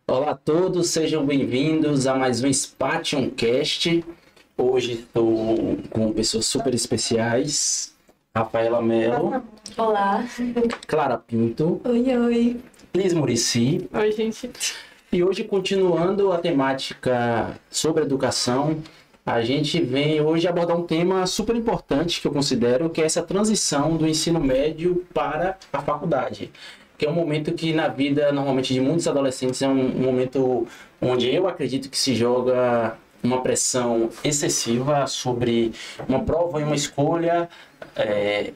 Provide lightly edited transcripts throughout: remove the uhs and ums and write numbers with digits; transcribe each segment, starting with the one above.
Olá a todos, sejam bem-vindos a mais um Spation Cast. Hoje estou com pessoas super especiais. Rafaela Mello. Olá. Clara Pinto. Oi, oi. Liz Muricy. Oi, gente. E hoje, continuando a temática sobre educação, a gente vem hoje abordar um tema super importante que eu considero, que é essa transição do ensino médio para a faculdade. Que é um momento que na vida, normalmente, de muitos adolescentes, é um momento onde eu acredito que se joga uma pressão excessiva sobre uma prova e uma escolha.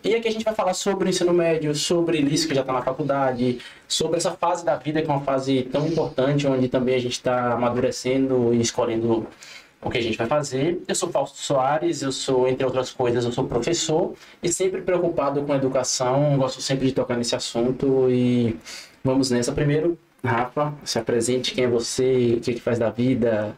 E aqui a gente vai falar sobre o ensino médio, sobre Liz, que já está na faculdade, sobre essa fase da vida, que é uma fase tão importante, onde também a gente está amadurecendo e escolhendo o que a gente vai fazer. Eu sou Fausto Soares, eu sou, entre outras coisas, eu sou professor e sempre preocupado com a educação, gosto sempre de tocar nesse assunto e vamos nessa. Primeiro, Rafa, se apresente, quem é você, o que faz da vida?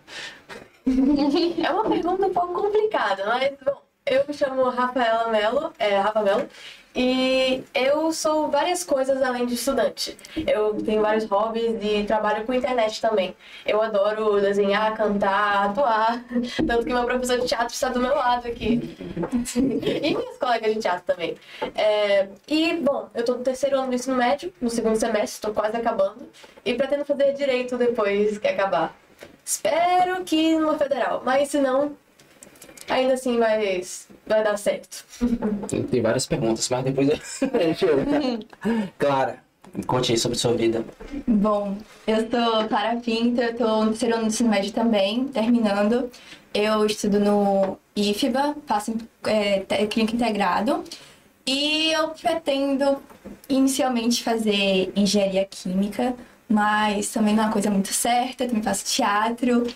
É uma pergunta um pouco complicada, mas bom, eu me chamo Rafaela Mello, Rafa Mello, e eu sou várias coisas além de estudante. Eu tenho vários hobbies e trabalho com internet também. Eu adoro desenhar, cantar, atuar, tanto que meu professor de teatro está do meu lado aqui. E minhas colegas de teatro também. Bom, eu estou no terceiro ano do ensino médio, no segundo semestre, estou quase acabando, e pretendo fazer direito depois que acabar. Espero que numa federal, mas se não, ainda assim vai dar certo. Tem várias perguntas, mas depois Clara, conte aí sobre sua vida. Bom, eu sou Clara Pinto, eu estou no terceiro ano do ensino médio também, terminando. Eu estudo no IFBA, faço clínico integrado. E eu pretendo inicialmente fazer engenharia química, mas também não é uma coisa muito certa, eu também faço teatro.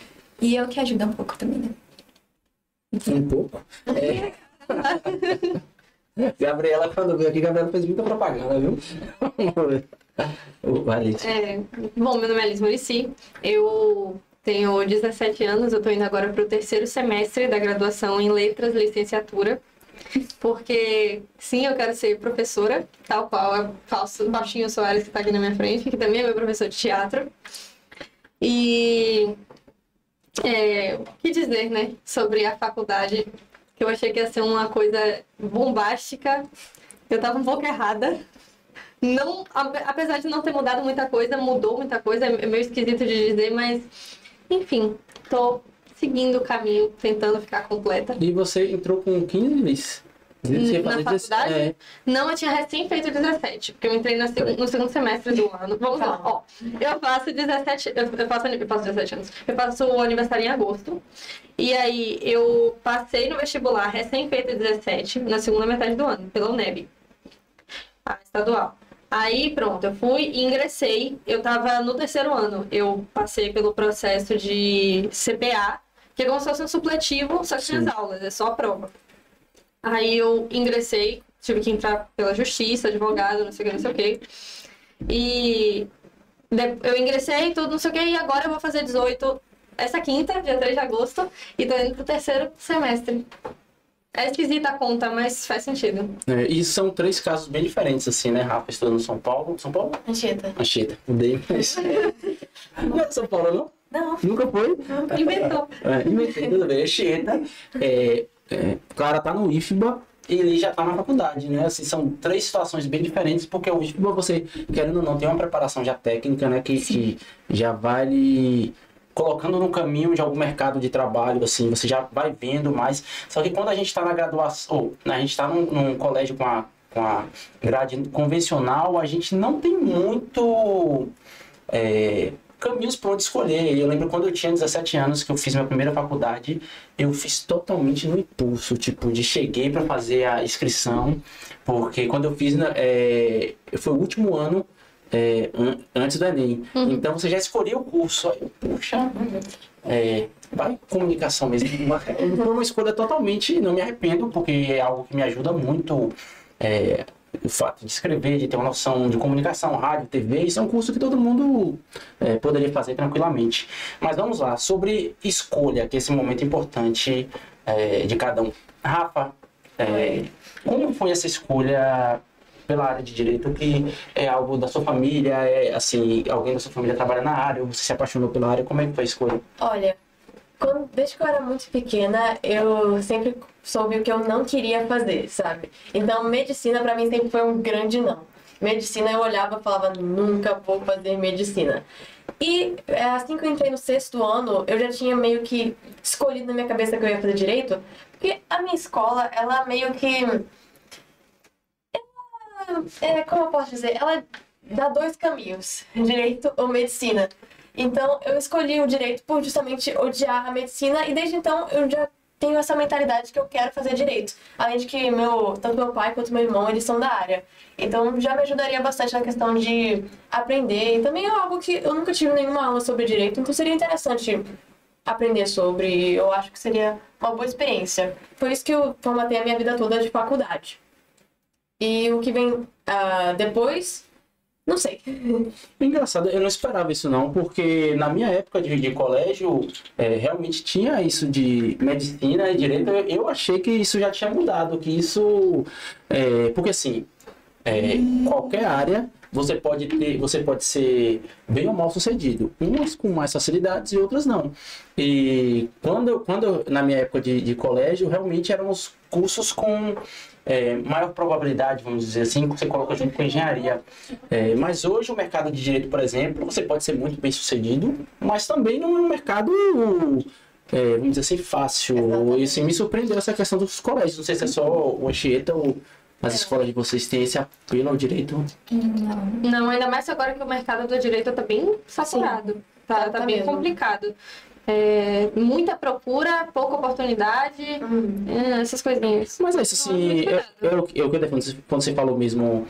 E eu que ajudo um pouco também, né? Um pouco? Gabriela, quando veio aqui, Gabriela fez muita propaganda, viu? Bom, meu nome é Liz Muricy, eu tenho 17 anos, eu estou indo agora para o terceiro semestre da graduação em Letras, Licenciatura, porque sim, eu quero ser professora, tal qual é Faustinho Soares, que está aqui na minha frente, que também é meu professor de teatro. E o que dizer, né, sobre a faculdade, que eu achei que ia ser uma coisa bombástica, eu estava um pouco errada. Não, apesar de não ter mudado muita coisa, mudou muita coisa, é meio esquisito de dizer, mas enfim, tô seguindo o caminho, tentando ficar completa. E você entrou com 15 meses? Na faculdade? Não, eu tinha recém feito 17, porque eu entrei no segundo semestre do ano. Vamos lá, ó. Eu faço 17, eu faço 17 anos. Eu faço o aniversário em agosto. E aí eu passei no vestibular recém feito 17, na segunda metade do ano, pela UNEB, a estadual. Aí pronto, eu fui e ingressei. Eu tava no terceiro ano. Eu passei pelo processo de CPA, que é como se fosse um supletivo, só que sem as aulas, é só a prova. Aí eu ingressei, tive que entrar pela justiça, advogado, não sei o que. E eu ingressei, tudo, não sei o que, e agora eu vou fazer 18 essa quinta, dia 3 de agosto, e tô indo pro terceiro semestre. É esquisita a conta, mas faz sentido. E são 3 casos bem diferentes, assim, né, Rafa? Estudando em São Paulo. São Paulo? Anchieta. Anchieta, mudei, mas... Não é de São Paulo, não? Não. Nunca foi? Inventou. Inventei, tudo bem. Anchieta. Clara tá no IFBA e ele já tá na faculdade, né? Assim, são 3 situações bem diferentes, porque o IFBA, você, querendo ou não, tem uma preparação já técnica, né? Que já vai lhe colocando no caminho de algum mercado de trabalho, assim, você já vai vendo mais. Só que quando a gente tá na graduação, ou a gente tá num colégio com a grade convencional, a gente não tem muito... caminhos para onde escolher. Eu lembro quando eu tinha 17 anos que eu fiz minha primeira faculdade, eu fiz totalmente no impulso, tipo, cheguei para fazer a inscrição, porque quando eu fiz, foi o último ano antes do Enem. Então você já escolheu o curso. Aí eu, puxa, vai comunicação mesmo. Foi uma escolha totalmente, não me arrependo, porque é algo que me ajuda muito. O fato de escrever, de ter uma noção de comunicação, rádio, TV, isso é um curso que todo mundo poderia fazer tranquilamente. Mas vamos lá, sobre escolha, que é esse momento importante de cada um. Rafa, como foi essa escolha pela área de direito, que é algo da sua família, assim, alguém da sua família trabalha na área, ou você se apaixonou pela área, como é que foi a escolha? Olha, desde que eu era muito pequena, eu sempre soube o que eu não queria fazer, sabe? Então, medicina pra mim sempre foi um grande não. Medicina eu olhava e falava, nunca vou fazer medicina. E assim que eu entrei no 6º ano, eu já tinha meio que escolhido na minha cabeça que eu ia fazer direito, porque a minha escola, ela meio que... como eu posso dizer? Ela dá 2 caminhos, direito ou medicina. Então, eu escolhi o direito por justamente odiar a medicina e desde então eu já tenho essa mentalidade que eu quero fazer direito. Além de que tanto meu pai quanto meu irmão, eles são da área. Então, já me ajudaria bastante na questão de aprender. E também é algo que eu nunca tive nenhuma aula sobre direito, então seria interessante aprender sobre. Eu acho que seria uma boa experiência. Por isso que eu formatei a minha vida toda de faculdade. E o que vem depois... Não sei. Engraçado, eu não esperava isso não, porque na minha época de colégio, realmente tinha isso de medicina e direito, eu achei que isso já tinha mudado, que isso... porque assim, qualquer área você pode ser bem ou mal sucedido, umas com mais facilidades e outras não. E quando na minha época de colégio, realmente eram os cursos com... maior probabilidade, vamos dizer assim, que você coloca junto com engenharia. Mas hoje o mercado de direito, por exemplo, você pode ser muito bem sucedido, mas também não é um mercado, vamos dizer assim, fácil. E assim, me surpreendeu essa questão dos colégios. Não sei se é só o Anchieta ou as escolas de vocês têm esse apelo ao direito. Não, ainda mais agora que o mercado do direito tá bem saturado. Tá bem complicado. Muita procura, pouca oportunidade, essas coisinhas. Mas é isso, assim, eu quando você falou mesmo,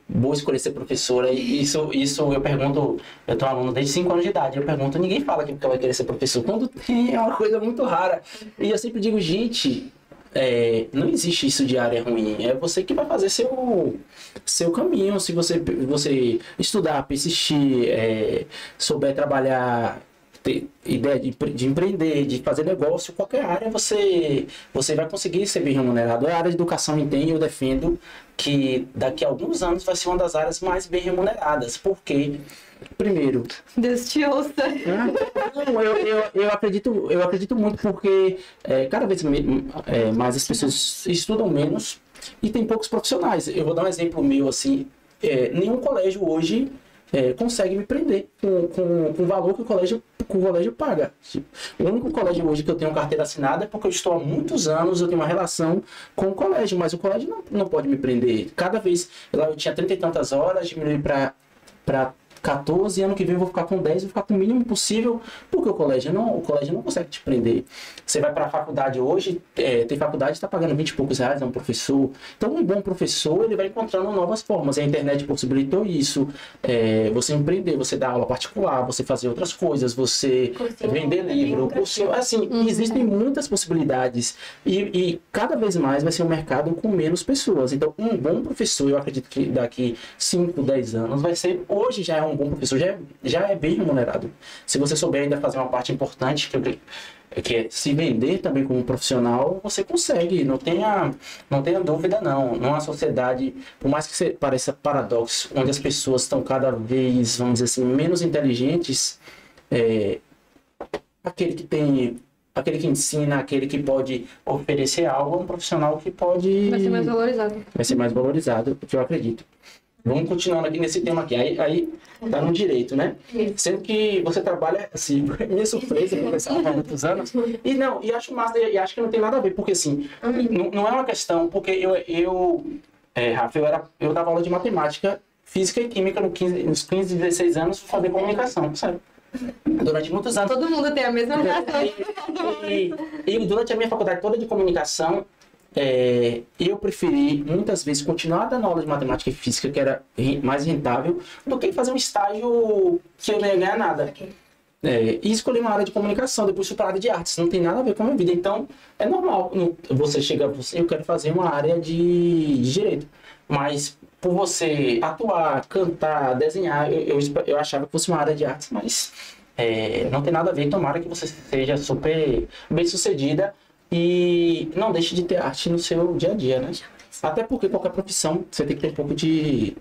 vou escolher ser professora, isso eu pergunto, eu tô aluno desde 5 anos de idade, eu pergunto, ninguém fala que vai querer ser professor, quando tem é uma coisa muito rara. E eu sempre digo, gente, não existe isso de área ruim, é você que vai fazer seu caminho, se você estudar, persistir, souber trabalhar, ter ideia de empreender, de fazer negócio, qualquer área você vai conseguir ser bem remunerado. A área de educação eu defendo que daqui a alguns anos vai ser uma das áreas mais bem remuneradas, porque primeiro... Deus te ouça. Não, eu acredito muito porque cada vez mais as pessoas estudam menos e tem poucos profissionais. Eu vou dar um exemplo meu assim, nenhum colégio hoje consegue me prender com o valor que o colégio paga. O único colégio hoje que eu tenho carteira assinada é porque eu estou há muitos anos, eu tenho uma relação com o colégio, mas o colégio não pode me prender. Cada vez, lá eu tinha 30 e tantas horas, diminui para 14, ano que vem eu vou ficar com 10, vou ficar com o mínimo possível, porque o colégio não consegue te prender. Você vai para a faculdade hoje, tem faculdade que está pagando 20 e poucos reais a um professor. Então, um bom professor, ele vai encontrando novas formas. A internet possibilitou isso. Você empreender, você dar aula particular, você fazer outras coisas, você vender livro, cursinho. Assim, existem muitas possibilidades. E cada vez mais vai ser um mercado com menos pessoas. Então, um bom professor, eu acredito que daqui 5, 10 anos, vai ser... Hoje já é um bom professor, já é bem remunerado. Se você souber ainda fazer uma parte importante, que é se vender também como profissional, você consegue, não tenha dúvida não. Numa sociedade, por mais que pareça paradoxo, onde as pessoas estão cada vez, vamos dizer assim, menos inteligentes, aquele que ensina, aquele que pode oferecer algo, é um profissional que pode... Vai ser mais valorizado. Vai ser mais valorizado, que eu acredito. Vamos continuando aqui nesse tema aqui. Aí tá no direito, né? Sendo que você trabalha, assim, minha surpresa, começar há muitos anos. E acho massa, e acho que não tem nada a ver, porque assim, não é uma questão, porque Rafa, eu dava aula de matemática, física e química nos 15, 16 anos, para fazer comunicação, sabe? Durante muitos anos. Todo mundo tem a mesma reação. E durante a minha faculdade toda de comunicação, eu preferi muitas vezes continuar dando aula de matemática e física, que era mais rentável, do que fazer um estágio que eu não ia ganhar nada. E escolhi uma área de comunicação, depois fui para a área de artes, não tem nada a ver com a minha vida. Então, é normal, você chega, eu quero fazer uma área de direito, mas por você atuar, cantar, desenhar, eu achava que fosse uma área de artes, mas não tem nada a ver. Tomara que você seja super bem sucedida e não deixe de ter arte no seu dia a dia, né? Até porque qualquer profissão, você tem que ter um pouco de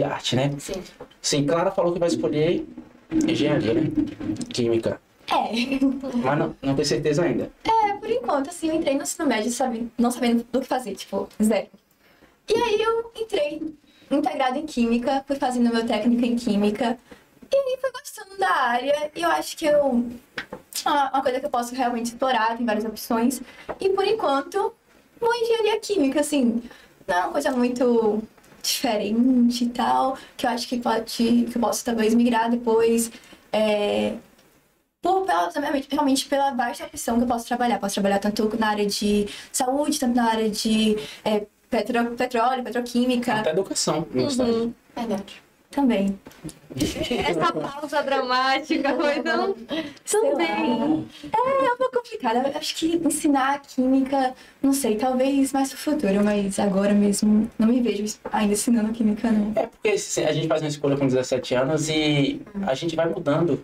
arte, né? Sim. Sim, Clara falou que vai escolher engenharia, né? Química. Mas não tem certeza ainda. Por enquanto, assim, eu entrei no ensino médio não sabendo do que fazer, tipo, zero. E aí eu entrei integrada em Química, fui fazendo meu técnico em Química, e aí fui gostando da área, e eu acho que uma coisa que eu posso realmente explorar, tem várias opções, e por enquanto, vou em engenharia química, assim, não é uma coisa muito diferente e tal, que eu acho que eu posso talvez migrar depois, realmente pela vasta opção que eu posso trabalhar. Posso trabalhar tanto na área de saúde, tanto na área de petróleo, petroquímica. Até educação. Verdade. Também. Essa pausa dramática foi tão... Também. É um pouco complicado. Eu acho que ensinar química, não sei, talvez mais pro futuro, mas agora mesmo não me vejo ainda ensinando química, não. É porque a gente faz uma escolha com 17 anos e a gente vai mudando.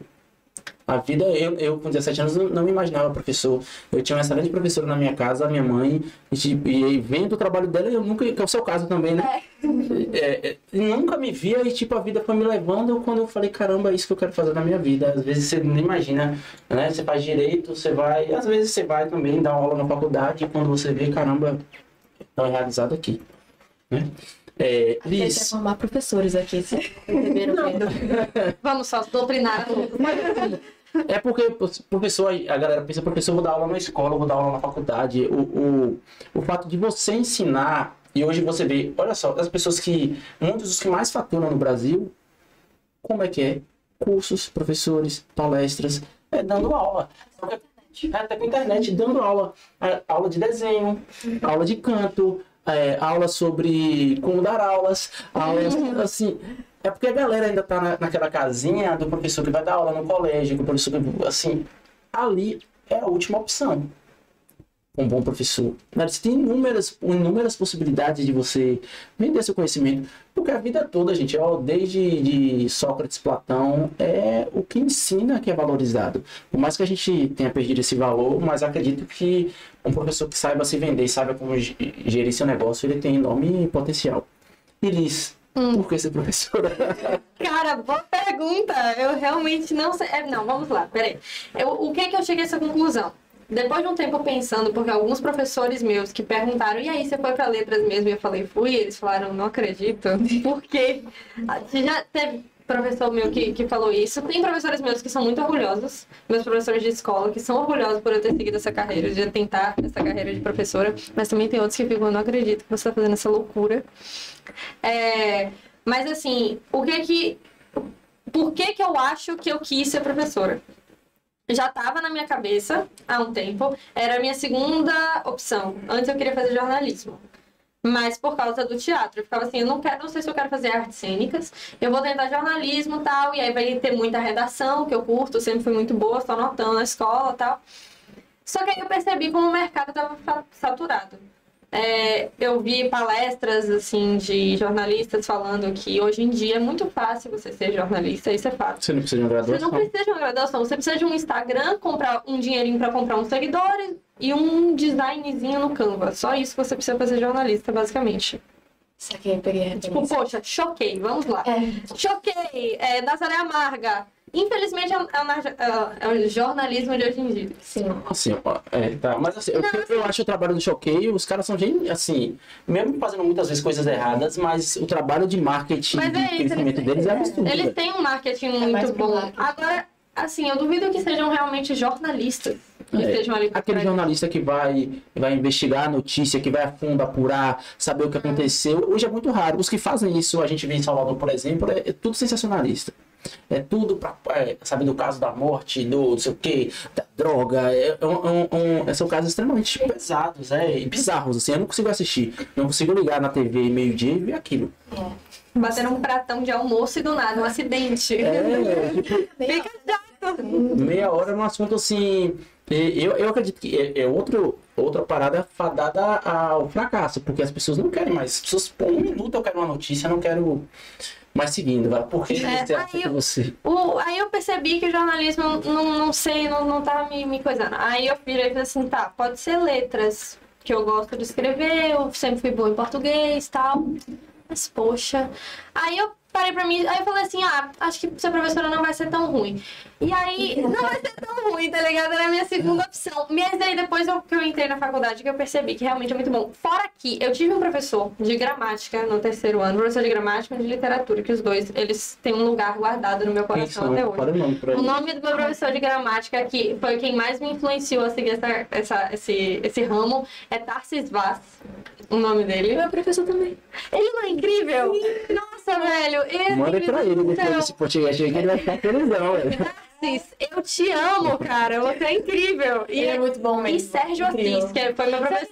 A vida, eu com 17 anos não me imaginava professor. Eu tinha uma excelente professora na minha casa, a minha mãe, e vendo o trabalho dela, que é o seu caso também, né? Nunca me via e tipo, a vida foi me levando quando eu falei, caramba, é isso que eu quero fazer na minha vida. Às vezes você nem imagina, né? Você faz direito, às vezes você vai também dar aula na faculdade e quando você vê, caramba, estou realizado aqui, né? Liz. Quer formar professores aqui, se entenderam? Vamos só doutrinar. É porque professor, a galera pensa, professor, vou dar aula na escola, vou dar aula na faculdade. O fato de você ensinar, e hoje você vê, olha só, as pessoas muitos dos que mais faturam no Brasil, como é que é? Cursos, professores, palestras, dando aula. Até com internet, dando aula. Aula de desenho, aula de canto, aula sobre como dar aulas, aulas assim. É porque a galera ainda tá naquela casinha do professor que vai dar aula no colégio, que o professor que, assim, ali é a última opção. Um bom professor. Mas tem inúmeras possibilidades de você vender seu conhecimento. Porque a vida toda, gente, desde de Sócrates, Platão, é o que ensina que é valorizado. Por mais que a gente tenha perdido esse valor, mas acredito que um professor que saiba se vender e saiba como gerir seu negócio, ele tem enorme potencial. E Liz, por que ser professora? Cara, boa pergunta. Eu realmente não sei. Não, vamos lá, peraí. O que eu cheguei a essa conclusão? Depois de um tempo pensando, porque alguns professores meus que perguntaram, e aí, você foi para letras mesmo? E eu falei, fui. E eles falaram, não acredito. Por quê? Já teve professor meu que falou isso. Tem professores meus que são muito orgulhosos, meus professores de escola, que são orgulhosos por eu ter seguido essa carreira, de tentar essa carreira de professora. Mas também tem outros que ficam, eu não acredito que você está fazendo essa loucura. Mas assim, por que eu acho que eu quis ser professora? Já estava na minha cabeça há um tempo, era a minha segunda opção. Antes eu queria fazer jornalismo, mas por causa do teatro. Eu ficava assim, não sei se eu quero fazer artes cênicas, eu vou tentar jornalismo e tal, e aí vai ter muita redação, que eu curto, sempre fui muito boa, só anotando na escola e tal. Só que aí eu percebi como o mercado estava saturado. Eu vi palestras assim de jornalistas falando que hoje em dia é muito fácil você ser jornalista, isso é fato. Você não precisa de uma graduação. Você não precisa de uma graduação, você precisa de um Instagram, comprar um dinheirinho para comprar uns seguidores e um designzinho no Canva. Só isso que você precisa fazer jornalista, basicamente. Isso aqui eu peguei. Tipo, poxa, choquei, vamos lá. Choquei, Nazaré Amarga. Infelizmente, é o jornalismo de hoje em dia. Sim. Assim, tá. Mas assim, eu acho o trabalho do Choqueio, os caras são, assim, mesmo fazendo muitas vezes coisas erradas, mas o trabalho de marketing e crescimento deles é absurdo. Eles têm um marketing muito bom. Agora, assim, eu duvido que sejam realmente jornalistas. Aquele jornalista que vai investigar a notícia, que vai a fundo apurar, saber o que aconteceu. Hoje é muito raro. Os que fazem isso, a gente vê em Salvador, por exemplo, é tudo sensacionalista. É tudo pra saber do caso da morte, do não sei o que, da droga. São casos extremamente pesados, e bizarros. Assim, eu não consigo assistir. Não consigo ligar na TV meio-dia e ver aquilo. Bateram um pratão de almoço e do nada, um acidente. Tipo, fica chato. Meia hora num assunto assim. Eu acredito que é outra parada fadada ao fracasso, porque as pessoas não querem mais. As pessoas, por um minuto eu quero uma notícia, eu não quero. Mas seguindo, vai. Por que você acha que você... Aí eu percebi que o jornalismo, não sei, não tava me coisando. Aí eu virei e falei assim, tá, pode ser letras. que eu gosto de escrever, eu sempre fui boa em português e tal. Mas, poxa... Aí eu parei pra mim, aí eu falei assim, acho que ser professora não vai ser tão ruim. E aí, não vai ser tão ruim, tá ligado? Era a minha segunda opção. Mas aí depois que eu entrei na faculdade, que eu percebi que realmente é muito bom. Fora que eu tive um professor de gramática no terceiro ano, professor de gramática e de literatura, que os dois, eles têm um lugar guardado no meu coração até hoje. O nome do meu professor de gramática, que foi quem mais me influenciou a seguir esse ramo, é Tarsis Vaz, o nome dele. Meu professor também. Ele não é incrível? Nossa, velho. Manda pra ele depois desse podcast aí que ele vai ficar felizão, velho. Eu te amo, cara. Você é incrível. Ele é muito bom mesmo. E Sérgio Assis, que foi meu professor.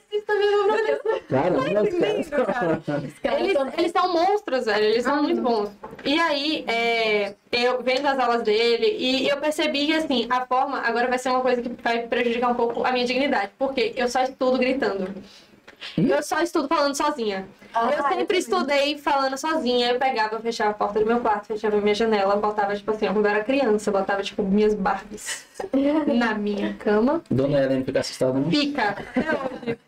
Eles são monstros, velho. Eles são muito bons. E aí, eu vendo as aulas dele, e eu percebi que, assim, a forma agora vai ser uma coisa que vai prejudicar um pouco a minha dignidade. Porque eu só estudo gritando. Eu só estudo falando sozinha. Eu sempre estudei falando sozinha. Eu pegava, fechava a porta do meu quarto, fechava minha janela, botava, tipo assim, quando eu era criança, botava, tipo, minhas Barbies na minha cama. Dona Helena fica assustada, não? Fica, até hoje.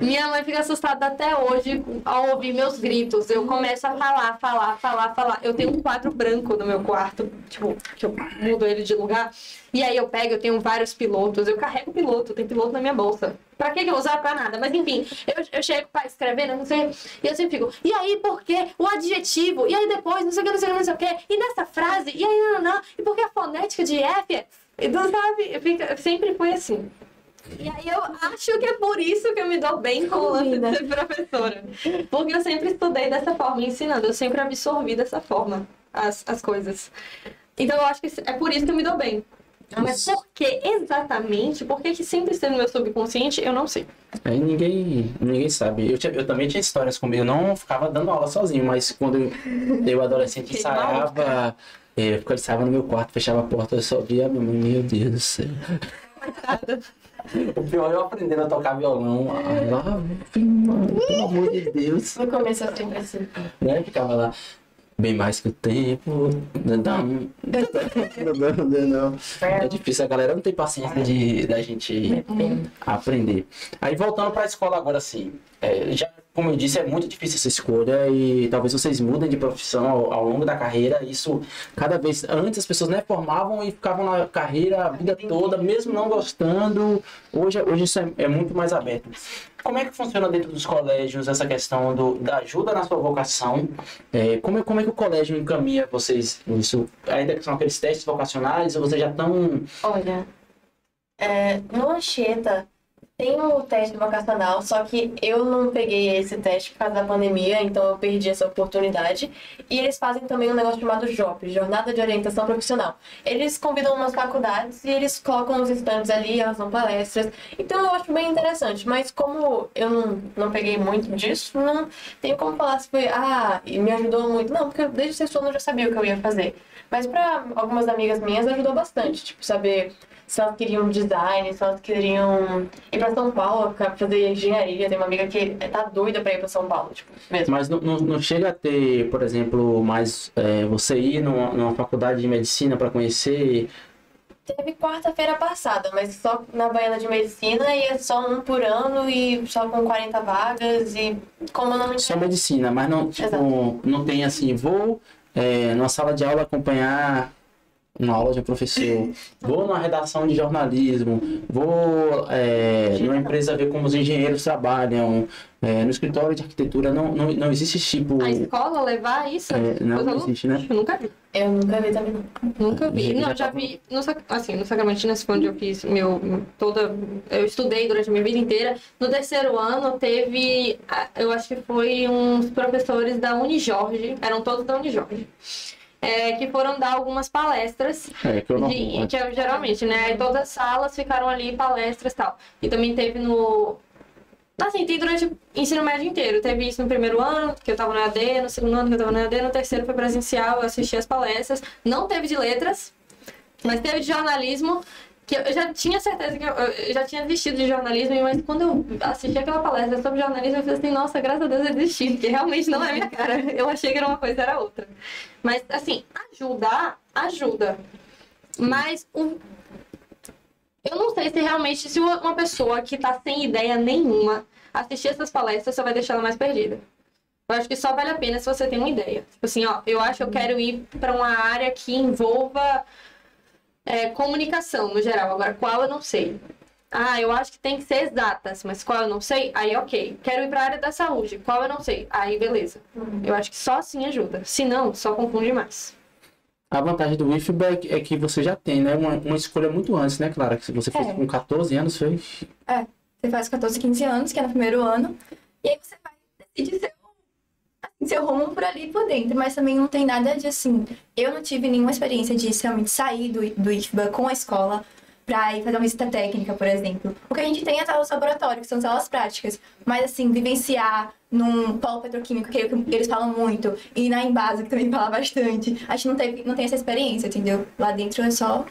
Minha mãe fica assustada até hoje ao ouvir meus gritos. Eu começo a falar. Eu tenho um quadro branco no meu quarto, tipo, que eu mudo ele de lugar. E aí eu tenho vários pilotos. Eu carrego piloto, tem piloto na minha bolsa. Pra que eu vou usar? Pra nada. Mas enfim, eu chego pra escrever, não sei, e eu sempre fico, e aí por que o adjetivo? E aí depois, não sei o que. E nessa frase, e aí não. E por que a fonética de F é... Então, sabe, sempre foi assim. E aí eu acho que é por isso que eu me dou bem com o lance de ser professora. Porque eu sempre estudei dessa forma, ensinando. Eu sempre absorvi dessa forma as coisas. Então eu acho que é por isso que eu me dou bem. Mas por que exatamente? Por que sempre esteve no meu subconsciente? Eu não sei. Aí ninguém sabe. Eu também tinha histórias comigo. Eu não ficava dando aula sozinho, mas quando eu adolescente ensaiava, eu ficava no meu quarto, fechava a porta, eu só via a minha mãe, meu Deus do céu. O pior é eu aprendendo a tocar violão. Pelo amor de Deus. No começo eu sempre assim. Né? Ficava lá, bem mais que o tempo. Não. É difícil, a galera não tem paciência da gente aprender. Aí voltando para a escola agora, assim, já, como eu disse, é muito difícil essa escolha e talvez vocês mudem de profissão ao longo da carreira. Isso, cada vez antes as pessoas, né, formavam e ficavam na carreira a vida toda, mesmo não gostando. Hoje isso é muito mais aberto. Como é que funciona dentro dos colégios essa questão da ajuda na sua vocação? Como é que o colégio encaminha vocês nisso? Ainda que são aqueles testes vocacionais ou vocês já estão... Olha, no Anchieta tem o teste vocacional, só que eu não peguei esse teste por causa da pandemia, então eu perdi essa oportunidade. E eles fazem também um negócio chamado JOP, Jornada de Orientação Profissional. Eles convidam umas faculdades e eles colocam os estandes ali, elas dão palestras. Então eu acho bem interessante, mas como eu não peguei muito disso, não tenho como falar se foi, e me ajudou muito. Não, porque desde o sexto ano eu já sabia o que eu ia fazer. Mas para algumas amigas minhas ajudou bastante, tipo, saber... se elas queriam design, se elas queriam ir pra São Paulo pra fazer engenharia. Tem uma amiga que tá doida pra ir pra São Paulo, tipo, mesmo. Mas não chega a ter, por exemplo, mais você ir numa faculdade de medicina pra conhecer? Teve quarta-feira passada, mas só na Baiana de Medicina e é só um por ano e só com 40 vagas e como não... Só medicina, mas não, tipo, não tem assim, vou numa sala de aula acompanhar... uma aula de um professor, vou numa redação de jornalismo, vou numa empresa ver como os engenheiros trabalham, no escritório de arquitetura, não existe esse tipo... A escola levar isso? Não existe, né? Eu nunca vi. Eu nunca vi também. Nunca vi. Não, já vi, no Sacramentinense, onde eu fiz eu estudei durante a minha vida inteira. No terceiro ano teve, eu acho que foi uns professores da Unijorge, eram todos da Unijorge. Que foram dar algumas palestras, que é geralmente, né? E todas as salas ficaram ali, palestras e tal. E também teve assim, tem durante o ensino médio inteiro. Teve isso no primeiro ano, que eu tava no EAD, no segundo ano que eu tava no EAD, no terceiro foi presencial, eu assisti as palestras. Não teve de letras, mas teve de jornalismo, que eu já tinha certeza que eu já tinha desistido de jornalismo, mas quando eu assisti aquela palestra sobre jornalismo, eu falei assim, nossa, graças a Deus eu desisti, porque realmente não é minha cara. Eu achei que era uma coisa, era outra. Mas, assim, ajuda. Mas eu não sei se realmente, se uma pessoa que tá sem ideia nenhuma assistir essas palestras só vai deixar ela mais perdida. Eu acho que só vale a pena se você tem uma ideia. Tipo assim, ó, eu acho que eu quero ir para uma área que envolva comunicação no geral. Agora, qual eu não sei. Ah, eu acho que tem que ser exatas, mas qual eu não sei? Aí, ok. Quero ir para a área da saúde. Qual eu não sei? Aí, beleza. Eu acho que só assim ajuda. Se não, só confunde mais. A vantagem do IFBA é que você já tem, né? Uma escolha muito antes, né, Clara? Que você fez com 14 anos, foi? Você faz 14, 15 anos, que é no primeiro ano. E aí você vai decidir seu rumo por ali e por dentro. Mas também não tem nada de assim... Eu não tive nenhuma experiência de realmente sair do IFBA com a escola para ir fazer uma visita técnica, por exemplo. O que a gente tem é as aulas laboratórias, que são as aulas práticas. Mas, assim, vivenciar num polo petroquímico, que é o que eles falam muito, e na Embasa, que também fala bastante. A gente não tem essa experiência, entendeu? Lá dentro é só...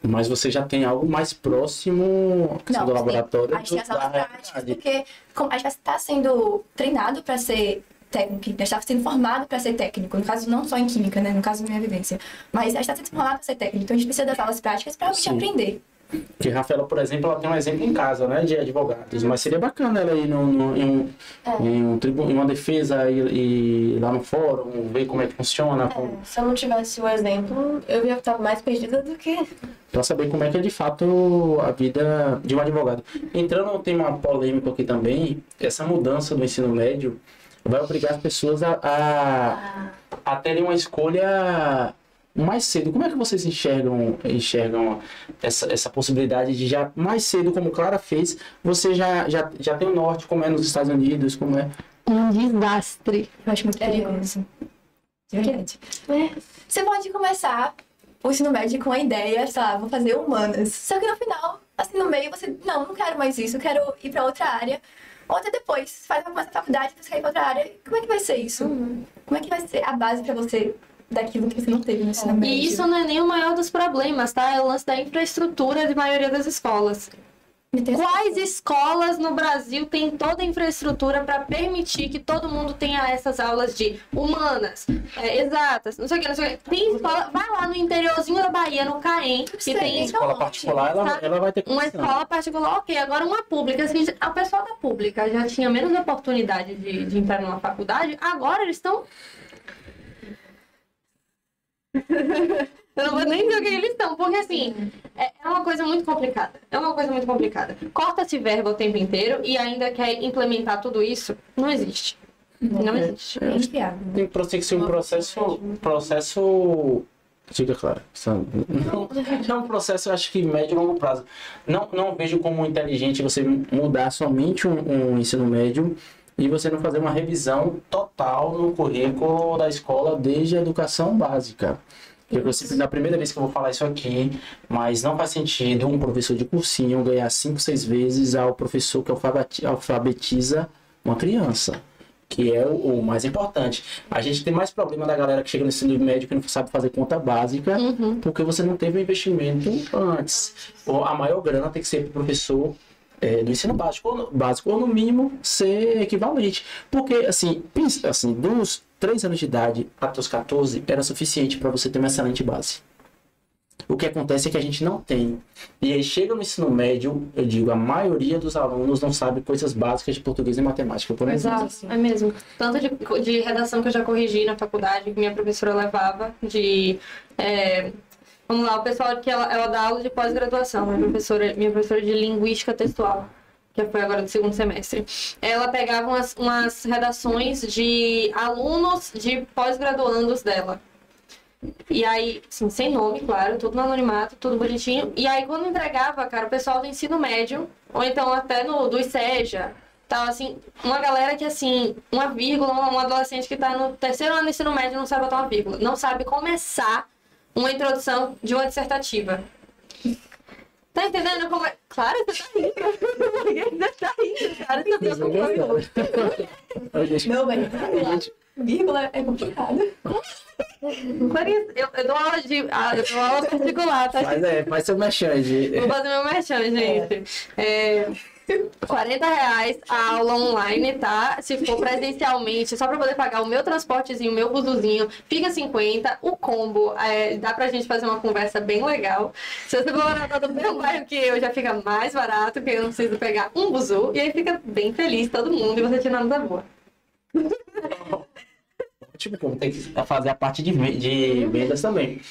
Mas você já tem algo mais próximo do laboratório. A gente tem as aulas práticas, porque a gente está sendo treinado para ser técnico, a gente está sendo formado para ser técnico, no caso não só em química, né, no caso da minha vivência, mas a gente está sendo formado para ser técnico, então a gente precisa das aulas práticas para a gente aprender. Porque a Rafaela, por exemplo, ela tem um exemplo em casa, né, de advogados, mas seria bacana ela ir em uma defesa e lá no fórum, ver como é que funciona. Se eu não tivesse o exemplo, eu ia estar mais perdida do que... Para saber como é que é de fato a vida de um advogado. Entrando no tema polêmico aqui também, essa mudança do ensino médio vai obrigar as pessoas a terem uma escolha mais cedo. Como é que vocês enxergam essa possibilidade de já mais cedo, como Clara fez, você já tem o norte, como é nos Estados Unidos, como é? Um desastre. Eu acho muito perigoso. De verdade. Você pode começar o ensino médio com a ideia, sei lá, vou fazer humanas. Só que no final, assim, no meio, você, não quero mais isso, eu quero ir pra outra área. Ou até depois, você vai começar a faculdade, você quer ir pra outra área. Como é que vai ser isso? Como é que vai ser a base pra você daquilo que você não teve no ensino médio? E isso não é nem o maior dos problemas, tá? É o lance da infraestrutura de maioria das escolas. Quais escolas no Brasil têm toda a infraestrutura para permitir que todo mundo tenha essas aulas de humanas, exatas, não sei o que. Tem escola, vai lá no interiorzinho da Bahia, no Caém, que tem escola particular, ela vai ter uma escola particular, ok. Agora uma pública, assim, a pessoa da pública já tinha menos oportunidade de entrar numa faculdade, agora eles estão... Eu não vou nem dizer o que eles estão, porque assim, é uma coisa muito complicada. Corta-se verba o tempo inteiro e ainda quer implementar tudo isso, não existe. Não existe. Tem que ser um processo... Diga, Clara. Não é um processo, eu acho que médio e longo prazo. Não vejo como inteligente você mudar somente um ensino médio e você não fazer uma revisão total no currículo da escola desde a educação básica. Na primeira vez que eu vou falar isso aqui, mas não faz sentido um professor de cursinho ganhar 5, 6 vezes ao professor que alfabetiza uma criança, que é o mais importante. A gente tem mais problema da galera que chega no ensino médio que não sabe fazer conta básica, porque você não teve um investimento antes. A maior grana tem que ser para o professor do ensino básico, ou no mínimo ser equivalente. Porque, assim, dos 3 anos de idade até os 14 era suficiente para você ter uma excelente base. O que acontece é que a gente não tem. E aí chega no ensino médio, eu digo, a maioria dos alunos não sabe coisas básicas de português e matemática, por exemplo. Exato, é mesmo. Tanto de redação que eu já corrigi na faculdade, que minha professora levava, vamos lá, o pessoal que ela dá aula de pós-graduação, minha professora de linguística textual, que foi agora do segundo semestre. Ela pegava umas redações de alunos de pós-graduandos dela. E aí, assim, sem nome, claro, tudo no anonimato, tudo bonitinho. E aí, quando entregava, cara, o pessoal do ensino médio, ou então até do ICEJA, tava assim, uma galera que, assim, uma vírgula, um adolescente que tá no 3º ano do ensino médio não sabe botar uma vírgula, não sabe começar uma introdução de uma dissertativa. Tá entendendo como é? Claro, você tá rindo. Você tá rindo, cara. Não, mas vírgula é complicado. Eu dou aula particular, tá? Faz seu merchan, gente. Vou fazer meu merchan, gente. R$ 40 a aula online, tá? Se for presencialmente, só pra poder pagar o meu transportezinho, o meu buzuzinho, fica 50. O combo, dá pra gente fazer uma conversa bem legal. Se você for morar no mesmo bairro que eu, já fica mais barato, porque eu não preciso pegar um buzu. E aí fica bem feliz todo mundo e você tirando da boa. Tipo, como tem que fazer a parte de vendas também.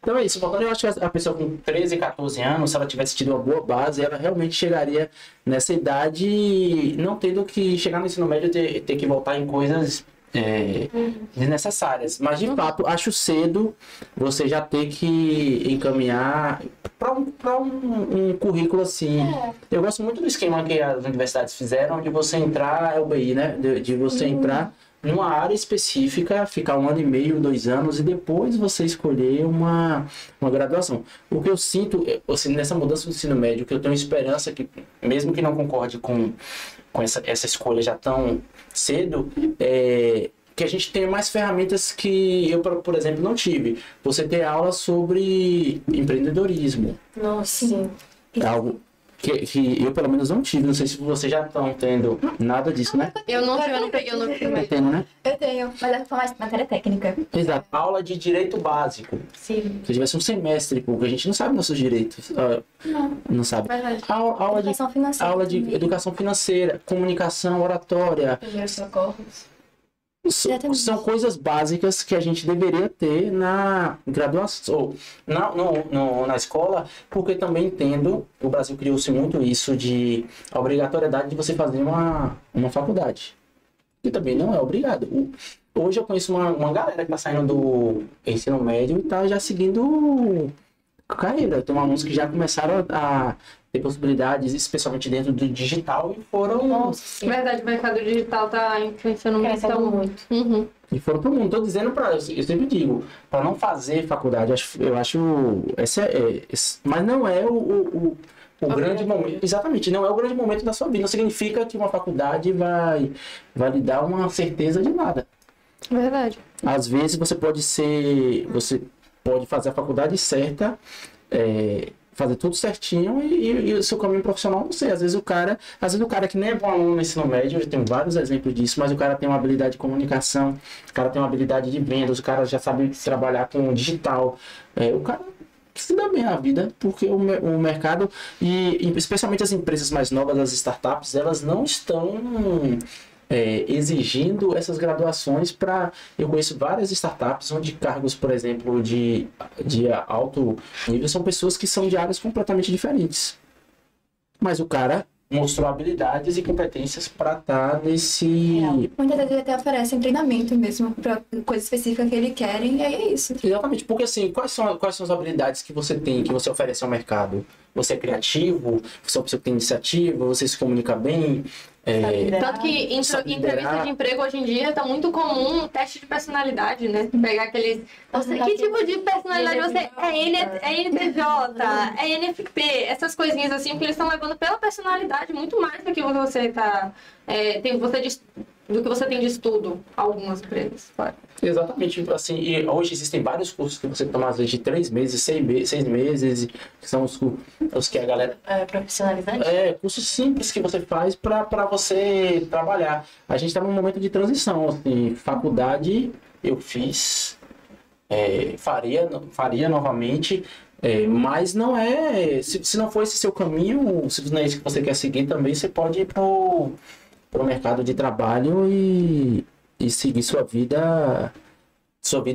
Então é isso, eu acho que a pessoa com 13, 14 anos, se ela tivesse tido uma boa base, ela realmente chegaria nessa idade não tendo que chegar no ensino médio e ter que voltar em coisas desnecessárias. Mas de fato, acho cedo você já ter que encaminhar para um currículo assim. Eu gosto muito do esquema que as universidades fizeram de você entrar, é o BI, né? De você entrar numa área específica, ficar 1 ano e meio, 2 anos e depois você escolher uma graduação. O que eu sinto, assim, nessa mudança do ensino médio, que eu tenho esperança que, mesmo que não concorde com essa escolha já tão cedo, que a gente tenha mais ferramentas que eu, por exemplo, não tive. Você ter aula sobre empreendedorismo. Nossa, sim. Algo que eu, pelo menos, não tive. Não sei se vocês já estão tendo nada disso, né? Eu não peguei, eu não Tá tendo, né? Eu tenho, mas é mais matéria técnica. Exato. Aula de direito básico. Sim. Se tivesse um semestre, porque a gente não sabe nossos direitos. Não sabe. Verdade. Educação financeira. Aula de educação financeira, comunicação, oratória. Primeiros socorros. São coisas básicas que a gente deveria ter na graduação, na escola, porque também entendo, o Brasil criou-se muito isso de a obrigatoriedade de você fazer uma faculdade. Que também não é obrigado. Hoje eu conheço uma galera que está saindo do ensino médio e está já seguindo carreira. Tem alunos que já começaram a ter possibilidades, especialmente dentro do digital, e foram... Nossa, Verdade, o mercado digital tá influenciando crescendo muito. Uhum. E foram pro mundo. Tô dizendo eu sempre digo, para não fazer faculdade, eu acho mas não é o grande momento. Exatamente, não é o grande momento da sua vida. Não significa que uma faculdade vai lhe dar uma certeza de nada. Verdade. Às vezes você pode fazer a faculdade certa, fazer tudo certinho e o seu caminho profissional, não sei. Às vezes o cara que nem é bom aluno no ensino médio, eu tenho vários exemplos disso, mas o cara tem uma habilidade de comunicação, o cara tem uma habilidade de vendas, o cara já sabe trabalhar com digital. O cara se dá bem a vida, porque o mercado, e especialmente as empresas mais novas, as startups, elas não estão exigindo essas graduações para... Eu conheço várias startups onde cargos, por exemplo, de alto nível são pessoas que são de áreas completamente diferentes. Mas o cara mostrou habilidades e competências para estar nesse... Muitas vezes ele até oferecem treinamento mesmo para coisa específica que ele quer, e aí é isso. Exatamente, porque assim, quais são as habilidades que você tem, que você oferece ao mercado? Você é criativo? Você é uma pessoa que tem iniciativa? Você se comunica bem? Tanto que em entrevista de emprego hoje em dia tá muito comum teste de personalidade, né? Pegar aqueles... que tipo de personalidade você é? NPJ, é NFP, essas coisinhas assim, porque eles estão levando pela personalidade muito mais do que você tá... do que você tem de estudo, algumas empresas. Claro. Exatamente, assim, e hoje existem vários cursos que você toma às vezes de 3 meses, 6 meses, que são os que a galera... Profissionalizante? Cursos simples que você faz para você trabalhar. A gente está num momento de transição, assim, faculdade eu fiz, faria novamente, mas não se não for esse seu caminho, se não é isso que você quer seguir também, você pode ir pro mercado de trabalho e seguir sua vida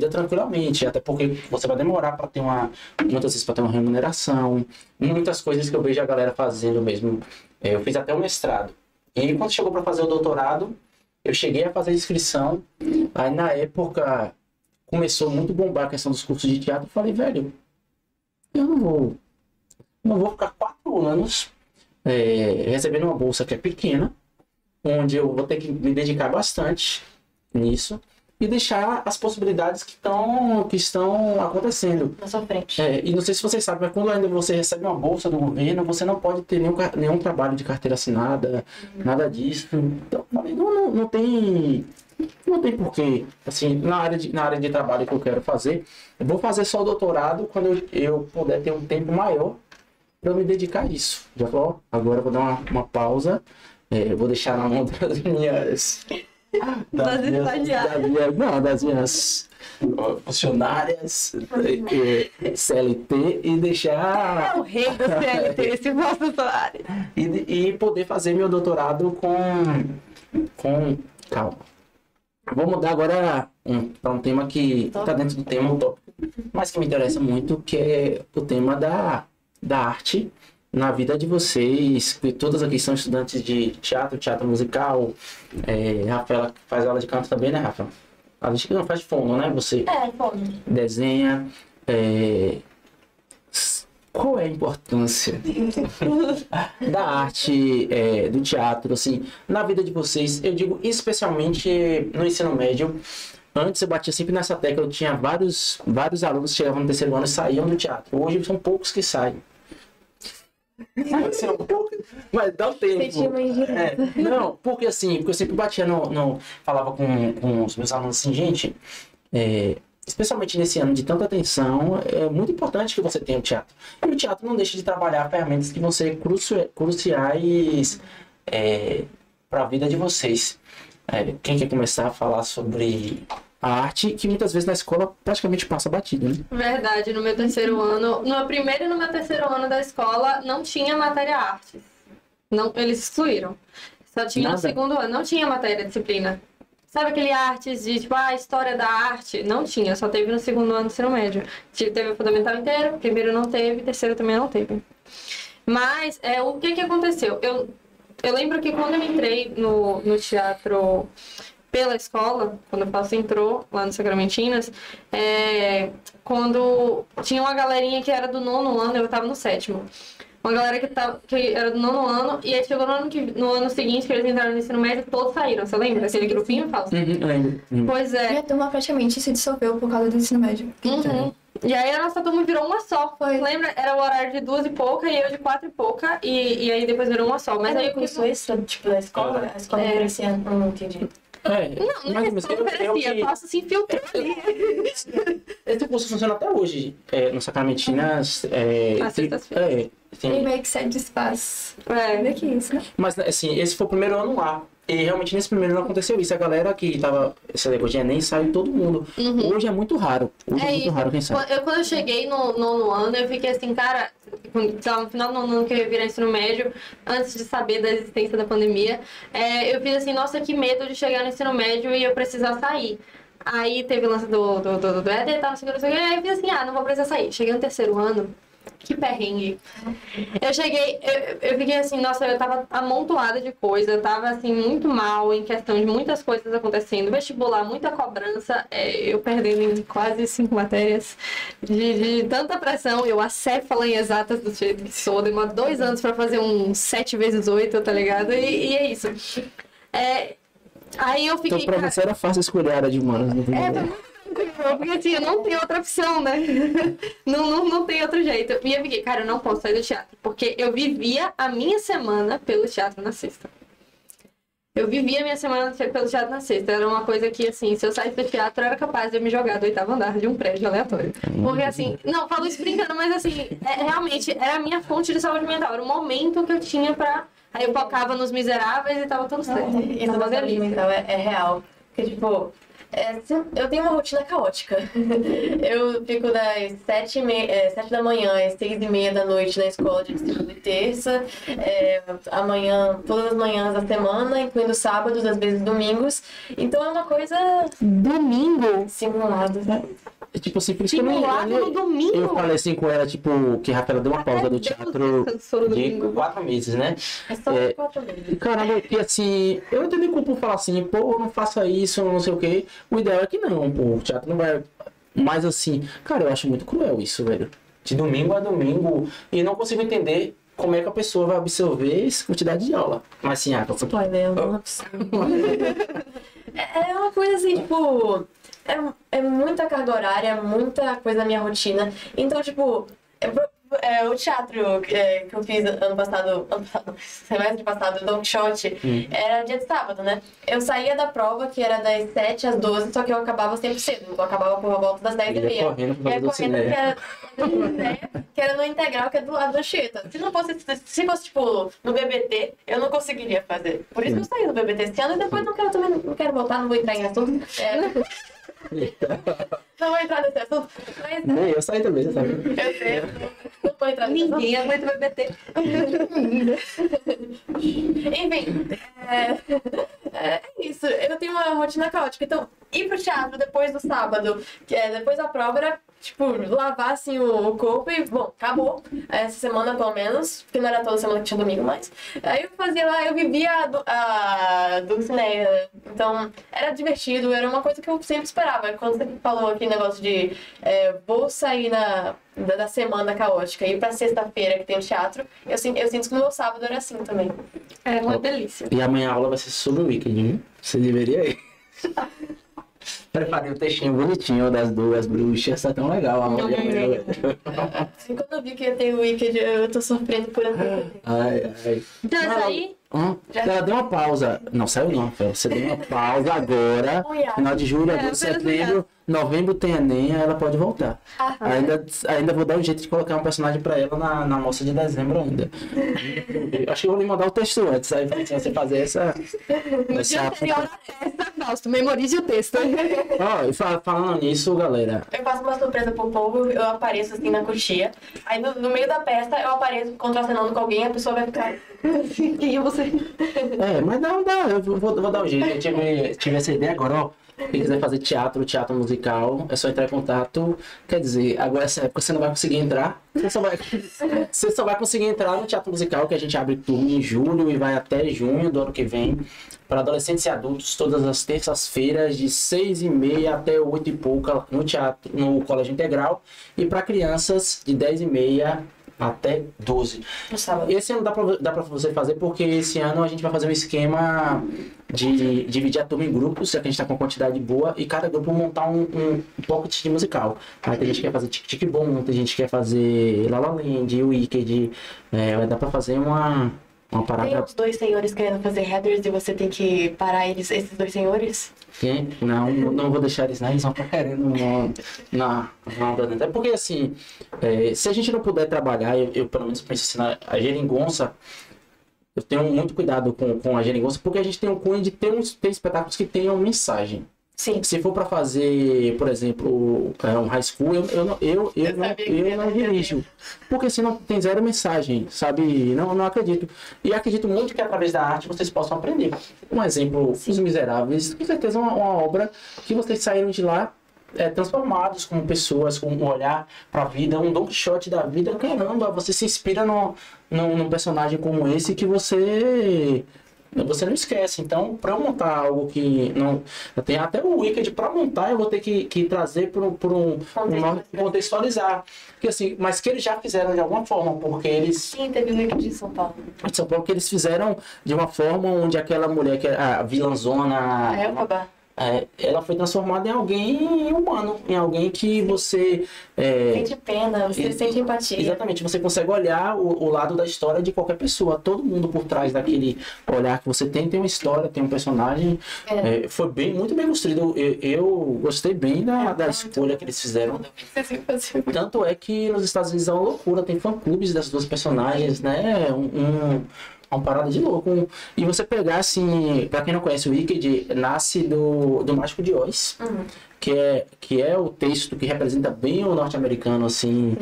tranquilamente, até porque você vai demorar para ter muitas vezes para ter uma remuneração, muitas coisas que eu vejo a galera fazendo mesmo. Eu fiz até o mestrado, e aí, quando chegou para fazer o doutorado, eu cheguei a fazer a inscrição. Aí na época começou muito a bombar a questão dos cursos de teatro. Eu falei, velho, eu não vou ficar 4 anos recebendo uma bolsa que é pequena, onde eu vou ter que me dedicar bastante nisso e deixar as possibilidades que estão acontecendo Na sua frente. e não sei se vocês sabem, mas quando ainda você recebe uma bolsa do governo, você não pode ter nenhum trabalho de carteira assinada, nada disso. Então, não tem porquê. Assim, na área de trabalho que eu quero fazer, eu vou fazer só o doutorado quando eu puder ter um tempo maior pra eu me dedicar a isso. Já falou, agora eu vou dar uma pausa, vou deixar na mão das minhas... das minhas funcionárias CLT e deixar... É o rei do CLT, esse vosso salário. E poder fazer meu doutorado com... Calma. Vou mudar agora para um tema que está dentro do tema utópico, mas que me interessa muito, que é o tema da arte na vida de vocês, que todas aqui são estudantes de teatro musical. Rafaela faz aula de canto também, né, Rafa? A gente não faz fono, né? Você fono. desenha. Qual é a importância da arte, do teatro, assim, na vida de vocês? Eu digo especialmente no ensino médio. Antes eu batia sempre nessa tecla, eu tinha vários alunos que chegavam no terceiro ano e saíam do teatro. Hoje são poucos que saem. Mas dá um tempo. Não, porque assim, porque eu sempre batia falava com os meus alunos assim, gente, especialmente nesse ano de tanta tensão, é muito importante que você tenha o teatro. E o teatro não deixa de trabalhar ferramentas que vão ser cruciais para a vida de vocês. Quem quer começar a falar sobre a arte, que muitas vezes na escola praticamente passa batido, né? Verdade, no meu terceiro ano, no primeiro e no meu terceiro ano da escola, não tinha matéria artes. Não, eles excluíram. Só tinha no segundo ano, não tinha matéria disciplina. Sabe aquele artes de, tipo, história da arte? Não tinha, só teve no segundo ano do ensino médio. Teve o fundamental inteiro, primeiro não teve, terceiro também não teve. Mas, o que aconteceu? Eu lembro que quando eu entrei no teatro pela escola, quando o Fausto entrou lá no Sacramentinas, quando tinha uma galerinha que era do 9º ano, eu estava no 7º. Uma galera que era do 9º ano, e aí chegou no ano seguinte, que eles entraram no ensino médio, todos saíram. Você lembra? Aquele grupinho, Fausto? Lembro. Pois é. E a turma praticamente se dissolveu por causa do ensino médio. E aí a nossa turma virou uma só. Foi. Lembra? Era o horário de 2 e pouca e eu de 4 e pouca. E aí depois virou uma só. Mas aí começou isso, tipo, da escola? A escola crescendo, não entendi. Não é questão oferecia, Fausto se infiltrou ali. Esse curso funciona até hoje, no Sacramentinas. Às sextas-feiras. E meio que cede espaço. Meio que isso, né? Mas, assim, esse foi o primeiro ano lá. E realmente nesse primeiro ano aconteceu isso. A galera que tava, esse negócio de Enem, saiu todo mundo. Hoje é muito raro. Hoje é muito raro quem sai. Quando eu cheguei no 9º ano, eu fiquei assim, cara, no final do 9º ano que eu ia virar ensino médio, antes de saber da existência da pandemia, eu fiz assim, nossa, que medo de chegar no ensino médio e eu precisar sair. Aí teve o lance do ED e tal, não sei o que, aí eu fiz assim, não vou precisar sair. Cheguei no terceiro ano, que perrengue. Eu cheguei, eu fiquei assim, nossa, eu tava amontoada de coisa, eu tava assim, muito mal em questão de muitas coisas acontecendo, vestibular, muita cobrança, eu perdendo em quase 5 matérias, de tanta pressão, eu acéfala em exatas do jeito que sou, demora 2 anos pra fazer um 7 vezes 8, tá ligado? E é isso. Aí eu fiquei... Então pra você era fácil escolher a área de humanas, não tem porque assim, eu não tenho outra opção, né? não tem outro jeito. E eu fiquei, cara, eu não posso sair do teatro. Porque eu vivia a minha semana pelo teatro na sexta. Eu vivia a minha semana pelo teatro na sexta. Era uma coisa que, assim, se eu saísse do teatro, eu era capaz de eu me jogar do 8º andar de um prédio aleatório. Porque, assim, não, falo isso brincando, mas, assim, realmente era a minha fonte de saúde mental. Era o momento que eu tinha pra... Aí eu focava nos Miseráveis e tava tudo certo. Isso da saúde mental é real. Porque, tipo... eu tenho uma rotina caótica. Eu fico das 7 da manhã às 6h30 da noite na escola de segunda e terça. Amanhã, todas as manhãs da semana, incluindo sábados, às vezes domingos. Então é uma coisa... Domingo? Simulado. Tipo assim, por isso que no domingo? Eu falei assim com ela, tipo, que a Rafaela deu uma pausa do teatro de 4 meses, né? É só 4 meses. Caramba, que assim, eu não tenho nem culpa por falar assim, pô, não faça isso, não sei o quê. O ideal é que não, pô, o teatro não vai... Mas assim, cara, eu acho muito cruel isso, velho. De domingo a domingo, e não consigo entender como é que a pessoa vai absorver essa quantidade de aula. Mas assim, Spoiler, é uma coisa assim, tipo... É muita carga horária, muita coisa na minha rotina. Então, tipo, o teatro que eu fiz semestre passado, Don Quixote, era dia de sábado, né? Eu saía da prova, que era das 7 às 12, só que eu acabava sempre cedo. Então eu acabava por volta das 10h30. Correndo pra fazer que era no Integral, que é do lado da Anchieta. Se fosse, tipo, no BBT, eu não conseguiria fazer. Por isso que eu saí do BBT esse ano e depois não quero voltar, não vou entrar em assunto. Não vou entrar nesse assunto. Mas... Eu saí também, você sabe. Eu sei. Não vou entrar nesse assunto. Ninguém aguenta o BBT. Enfim, é isso. Eu tenho uma rotina caótica. Então, ir pro teatro depois do sábado, depois da prova, era, tipo, lavar, assim, o corpo e, bom, acabou. Essa semana, pelo menos, porque não era toda semana que tinha domingo, mas... Aí eu fazia lá, eu vivia a Dulcinea. Então, era divertido, era uma coisa que eu sempre esperava. Quando você falou aqui negócio de vou sair da semana caótica e ir pra sexta-feira que tem o teatro, eu sinto que no meu sábado era assim também. É uma delícia. E amanhã a aula vai ser sobre o Wicked, hein? Você deveria ir. Preparei um textinho bonitinho das duas bruxas, tá tão legal a aula de amanhã. Assim, quando eu vi que ia ter o Wicked, eu tô sofrendo por antecedência. Ai. Então, isso aí... Ela deu uma pausa. Não, saiu não, Fel. Você deu uma pausa agora. Final de julho, agosto, setembro, novembro tem Enem, aí ela pode voltar. Ainda vou dar um jeito de colocar um personagem pra ela na moça de dezembro ainda. Acho que eu vou lhe mandar o texto antes, aí pra você fazer essa... Fausto, memorize o texto. E falando nisso, galera... Eu faço uma surpresa pro povo, eu apareço assim na coxia. Aí no meio da peça eu apareço contracenando com alguém, a pessoa vai ficar... Quem é você? Mas não dá, eu vou dar um jeito. Eu tive essa ideia agora, ó. Quem quiser fazer teatro musical, é só entrar em contato. Quer dizer, agora essa época você não vai conseguir entrar. Você só vai conseguir entrar no teatro musical, que a gente abre turma em julho e vai até junho do ano que vem. Para adolescentes e adultos, todas as terças-feiras, de 6h30 até 8 e pouca, no teatro, no Colégio Integral. E para crianças, de 10h30 até 12. No sábado. Esse ano dá pra você fazer, porque esse ano a gente vai fazer um esquema de dividir a turma em grupos, já que a gente tá com uma quantidade boa, e cada grupo montar um pocket de musical. Aí tem gente que quer fazer Tic Tic Boom, tem gente que quer fazer La La Land, Wicked, vai dar pra fazer uma parada... Tem os dois senhores querendo fazer headers e você tem que parar esses dois senhores? Não vou deixar eles, eles vão estar querendo na onda. Até porque, assim, se a gente não puder trabalhar, eu pelo menos penso assim, a geringonça, eu tenho muito cuidado com a geringonça, porque a gente tem um cunho de ter espetáculos que tenham mensagem. Sim. Se for para fazer, por exemplo, um high school, eu não dirijo. Porque senão tem zero mensagem, sabe? Não acredito. E acredito muito que através da arte vocês possam aprender. Um exemplo, Os Miseráveis, com certeza uma obra que vocês saíram de lá transformados como pessoas, com um olhar para a vida, um Don Quixote da vida. Caramba, você se inspira num personagem como esse que você não esquece. Então, para eu montar algo que não... Tem até o Wicked para montar, eu vou ter que trazer para contextualizar. Porque, assim, mas que eles já fizeram de alguma forma, porque eles... Sim, teve o Wicked de São Paulo. De São Paulo, que eles fizeram de uma forma onde aquela mulher, que era a vilãzona... ela foi transformada em alguém humano, em alguém que você... sente pena, você sente empatia. Exatamente, você consegue olhar o lado da história de qualquer pessoa. Todo mundo por trás daquele olhar que você tem uma história, tem um personagem. Foi muito bem construído. Eu gostei bem da escolha que eles fizeram. Tanto é que nos Estados Unidos é uma loucura, tem fã-clubes das duas personagens, né? Uma parada de louco. E você pegar, assim, pra quem não conhece o Wicked, nasce do Mágico de Oz, que é o texto que representa bem o norte-americano, assim.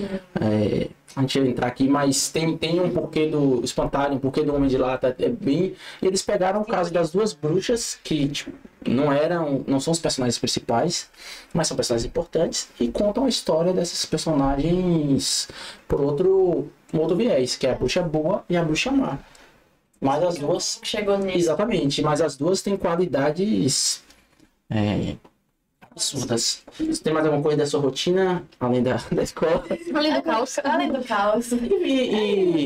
A gente vai entrar aqui, mas tem um porquê do Espantalho, um porquê do Homem de Lata, e eles pegaram o caso das duas bruxas, que tipo, não são os personagens principais, mas são personagens importantes, e contam a história desses personagens por outro viés, que é a bruxa boa e a bruxa má. Mas as duas... Chegou nisso. Exatamente, mas as duas têm qualidades absurdas. Você tem mais alguma coisa da sua rotina, além da escola? Além do caos. Além do caos.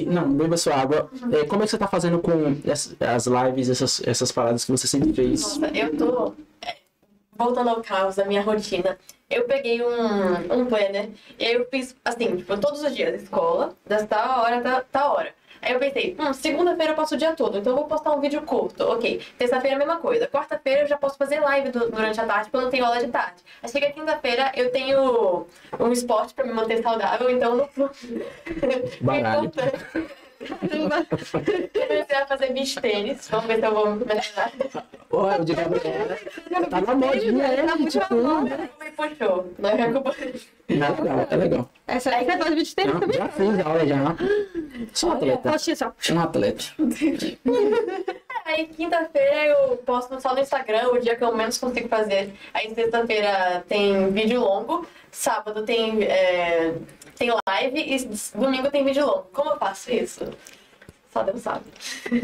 Não, beba sua água. Como é que você tá fazendo com as lives, essas paradas que você sempre fez? Nossa, eu tô... Voltando ao caos da minha rotina. eu peguei um planner e aí eu fiz, assim, tipo, todos os dias, escola, das tal hora, tal hora. Aí eu pensei, segunda-feira eu passo o dia todo, então eu vou postar um vídeo curto, ok. Terça-feira a mesma coisa. Quarta-feira eu já posso fazer live durante a tarde, porque eu não tenho aula de tarde. Aí chega quinta-feira eu tenho um esporte pra me manter saudável, então eu não vou... Baralho. Comecei a fazer beach tênis, vamos ver se eu vou melhorar. Olha, o de Gabriela tá na modinha, né? Tipo, Me puxou, não é culpa. é legal. Essa aí você faz vídeo tênis Não, também? já fiz aula já. Sou um atleta. Um atleta. Aí quinta-feira eu posto só no Instagram, o dia que eu menos consigo fazer. Aí sexta-feira tem vídeo longo, sábado tem live e domingo tem vídeo longo. Como eu faço isso? Só Deus sabe.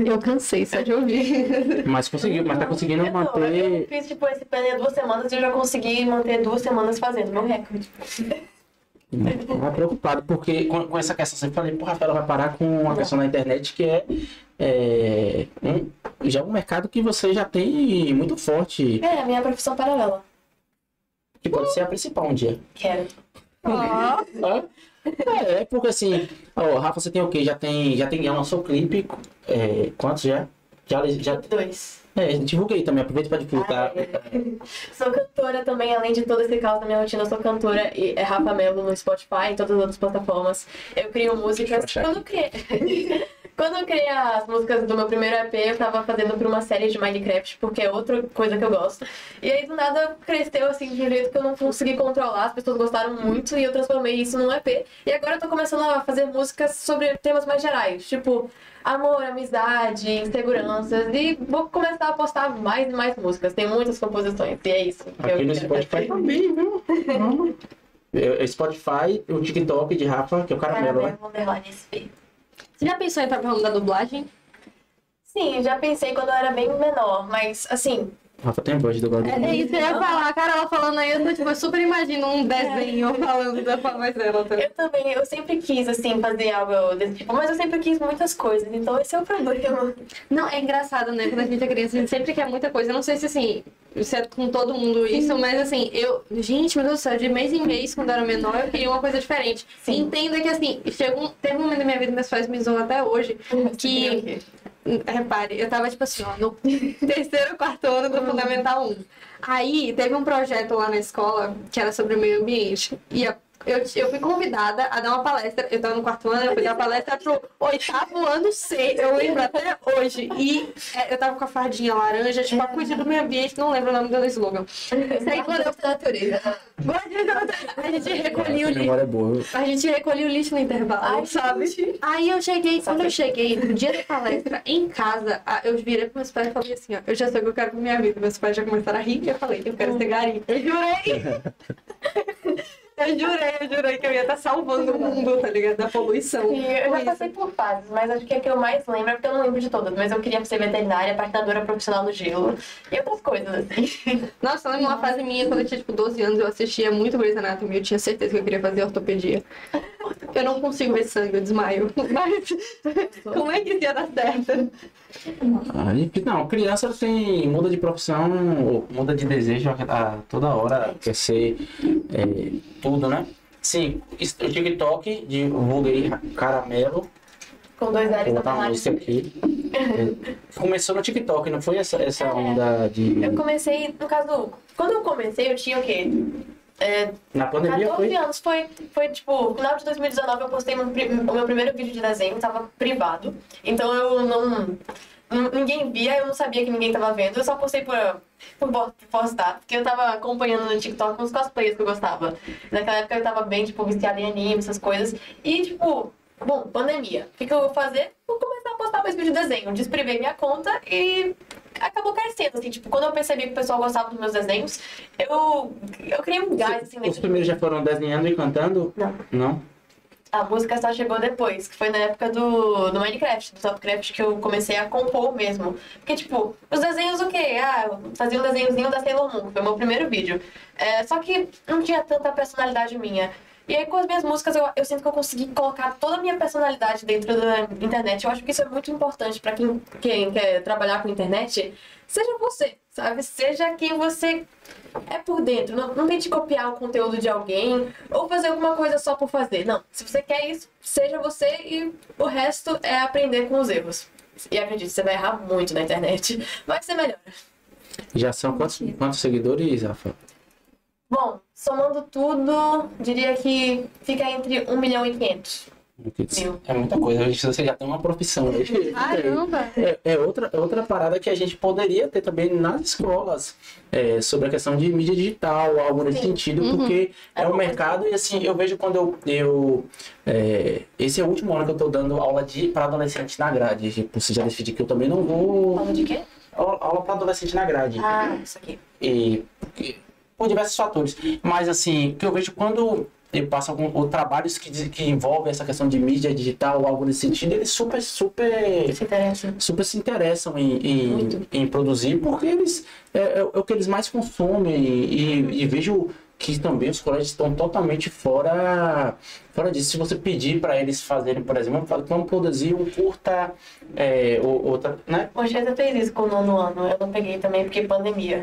Eu cansei só de ouvir. Mas tá conseguindo manter. Eu fiz tipo esse plano em 2 semanas e eu já consegui manter 2 semanas fazendo meu recorde. Eu tava preocupado, porque com essa questão, sempre falei, pô, Rafaela vai parar com uma questão na internet que já é um mercado que você já tem muito forte, É a minha profissão paralela. que pode ser a principal um dia. Quero. Porque assim, Rafa, você tem o quê? Já lançou o clipe, quantos já? Já 2. Divulguei também, aproveita pra divulgar. Sou cantora também, além de todo esse caos da minha rotina, eu sou cantora e Rafa Melo no Spotify e todas as outras plataformas. Eu crio músicas. Quando eu criei as músicas do meu primeiro EP, eu tava fazendo por uma série de Minecraft, porque é outra coisa que eu gosto. E aí do nada cresceu assim de um jeito que eu não consegui controlar, as pessoas gostaram muito e eu transformei isso num EP. E agora eu tô começando a fazer músicas sobre temas mais gerais, tipo amor, amizade, inseguranças, e vou começar a postar mais e mais músicas. Tem muitas composições, e é isso. Aqui no Spotify também, viu? Spotify, o TikTok de Rafa, que é o Caramelo, né? Você já pensou em entrar pro ramo da dublagem? Sim, já pensei quando eu era bem menor, mas assim... Rafa tem voz de dublador. É isso que eu ia falar, cara, ela falando aí, eu super imagino um desenho falando da voz dela. Eu também, eu sempre quis, assim, fazer algo desse tipo, mas eu sempre quis muitas coisas, então esse é o problema. Não, é engraçado, né? Quando a gente é criança, a gente sempre quer muita coisa. Eu não sei se, assim, se é com todo mundo isso, mas, assim, gente, meu Deus do céu, de mês em mês, quando eu era menor, eu queria uma coisa diferente. Sim. Entenda que, assim, teve um momento da minha vida, meus pais me zoam até hoje, que... Repare, eu tava, tipo assim, no 3º, 4º ano do Fundamental 1. Aí, teve um projeto lá na escola que era sobre o meio ambiente. E eu fui convidada a dar uma palestra. Eu tava no 4º ano, eu fui dar uma palestra pro 8º ano C. Eu lembro até hoje. E eu tava com a fardinha laranja, tipo, a cuide do meio ambiente, não lembro o nome do slogan. Aí, quando eu natureza. A gente recolhia o lixo. A gente recolhia o lixo no intervalo, sabe? Aí quando eu cheguei no dia da palestra, em casa, eu virei pros meus pais e falei assim, ó, eu já sei o que eu quero pra minha vida. Meus pais já começaram a rir e eu falei, eu quero ser garimpo. Eu jurei! Eu jurei que eu ia estar salvando o mundo, tá ligado? Da poluição. Sim, eu já passei por fases, mas acho que a que eu mais lembro é porque eu não lembro de todas, mas eu queria ser veterinária, patinadora profissional no gelo e outras coisas, assim. Nossa, eu lembro uma fase minha, quando eu tinha, tipo, 12 anos, eu assistia muito Grey's Anatomy, eu tinha certeza que eu queria fazer ortopedia. Eu não consigo ver sangue, eu desmaio. Mas como é que isso ia dar certo? Não, criança assim, muda de profissão, muda de desejo a toda hora, quer ser tudo, né? Sim, o TikTok divulguei Caramelo. Com 2 L's vou botar uma música aqui. Começou no TikTok, não foi essa onda de... Eu comecei, no caso, quando eu comecei eu tinha o quê? Na pandemia 14 anos, foi tipo, no final de 2019 eu postei o meu primeiro vídeo de desenho, tava privado, então eu ninguém via, eu não sabia que ninguém tava vendo, eu só postei por postar, porque eu tava acompanhando no TikTok uns cosplayers que eu gostava. Naquela época eu tava bem, tipo, viciada em anime, essas coisas, e tipo, bom, pandemia, o que eu vou fazer? Vou começar a postar mais vídeo de desenho, desprivei minha conta e... acabou crescendo, assim, tipo, quando eu percebi que o pessoal gostava dos meus desenhos, eu criei um gás, assim, Os primeiros já foram desenhando e cantando? Não. A música só chegou depois, que foi na época do Minecraft, do Topcraft, que eu comecei a compor mesmo. Porque, tipo, os desenhos o quê? Eu fazia um desenhozinho da Sailor Moon, que foi o meu primeiro vídeo. Só que não tinha tanta personalidade minha. E aí, com as minhas músicas, eu sinto que eu consegui colocar toda a minha personalidade dentro da internet. Eu acho que isso é muito importante pra quem quer trabalhar com internet. Seja você, sabe? Seja quem você é por dentro. Não tente copiar o conteúdo de alguém ou fazer alguma coisa só por fazer. Não. Se você quer isso, seja você e o resto é aprender com os erros. E acredite, você vai errar muito na internet. Vai ser melhor. Já são quantos seguidores, Rafa? Bom, somando tudo, diria que fica entre 1.500.000. É muita coisa, você já tem uma profissão. Caramba! É outra parada que a gente poderia ter também nas escolas, sobre a questão de mídia digital, algo nesse sentido, porque é um mercado e assim, eu vejo quando esse é o último ano que eu tô dando aula para adolescente na grade. Tipo, você já decidi que eu também não vou... Aula de quê? Aula para adolescente na grade. Ah, isso aqui. Por diversos fatores. Mas assim, o que eu vejo quando eu passo alguns trabalhos que envolvem essa questão de mídia digital ou algo nesse sentido, eles super se interessam em produzir, porque eles é o que eles mais consomem e vejo que também os colégios estão totalmente fora disso. Se você pedir para eles fazerem, por exemplo, vamos produzir um curta, outra, né? Hoje eu fez isso com o 9º ano, eu não peguei também porque pandemia.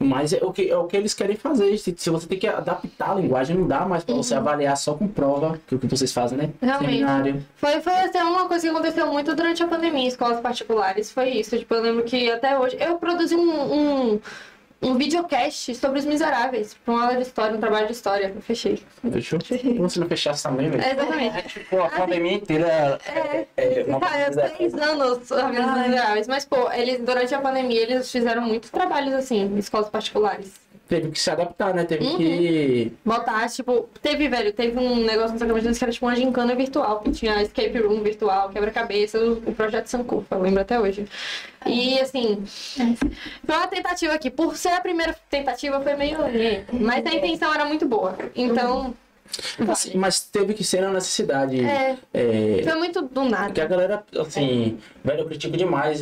Mas é o que eles querem fazer. Se você tem que adaptar a linguagem, não dá mais para você avaliar só com prova, que é o que vocês fazem, né? Realmente. Seminário. Foi até uma coisa que aconteceu muito durante a pandemia em escolas particulares. Foi isso. Tipo, eu lembro que até hoje eu produzi um videocast sobre Os Miseráveis, pra uma aula de história, um trabalho de história. Eu fechei. Fechou? Como se não fechasse também, velho? Exatamente. Tipo, a pandemia inteira. Cara, 3 anos a vida dos miseráveis. Mas, pô, eles, durante a pandemia, eles fizeram muitos trabalhos, assim, em escolas particulares. Teve que se adaptar, né? Teve que... Botar, tipo, teve um negócio no Sacramento que era tipo uma gincana virtual, que tinha escape room virtual, quebra-cabeça, o projeto Sankofa, eu lembro até hoje. E, assim, foi uma tentativa aqui. Por ser a primeira tentativa, foi meio... Mas a intenção era muito boa. Então... Assim, mas teve que ser na necessidade. Foi muito do nada. Porque a galera, assim, velho, eu critico demais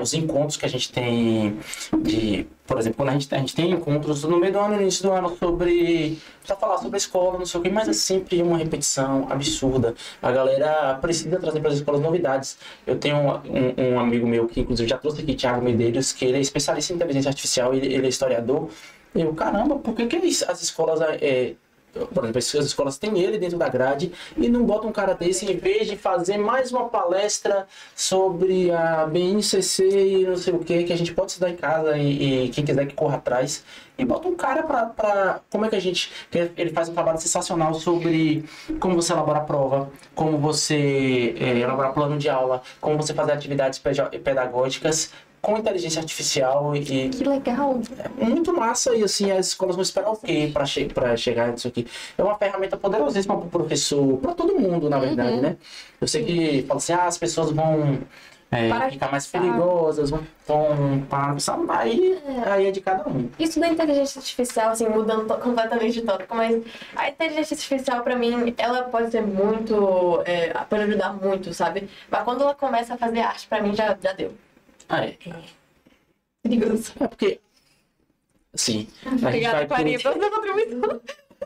os encontros que a gente tem por exemplo, quando a gente tem encontros no meio do ano, no início do ano, pra falar sobre a escola, não sei o que, mas é sempre uma repetição absurda. A galera precisa trazer para as escolas novidades. Eu tenho um amigo meu que, inclusive, já trouxe aqui, Thiago Medeiros, que ele é especialista em inteligência artificial, ele é historiador. Eu, caramba, por que as escolas... por exemplo, as escolas têm ele dentro da grade e não botam um cara desse em vez de fazer mais uma palestra sobre a BNCC e não sei o que a gente pode estudar em casa e quem quiser que corra atrás. E bota um cara pra como é que ele faz um trabalho sensacional sobre como você elabora a prova, como você elabora plano de aula, como você fazer atividades pedagógicas com inteligência artificial e... Que legal! É muito massa e assim, as escolas vão esperar o quê pra chegar nisso aqui? É uma ferramenta poderosíssima pro professor, pra todo mundo, na verdade, né? Eu sei que fala assim, as pessoas vão ficar mais perigosas, vão parar, aí é de cada um. Isso da inteligência artificial, assim, mudando completamente de tópico, mas a inteligência artificial, pra mim, ela pode ser muito... pode ajudar muito, sabe? Mas quando ela começa a fazer arte, pra mim, já deu. Perigoso. É porque, assim, Obrigada, Clarinha, pela sua contribuição.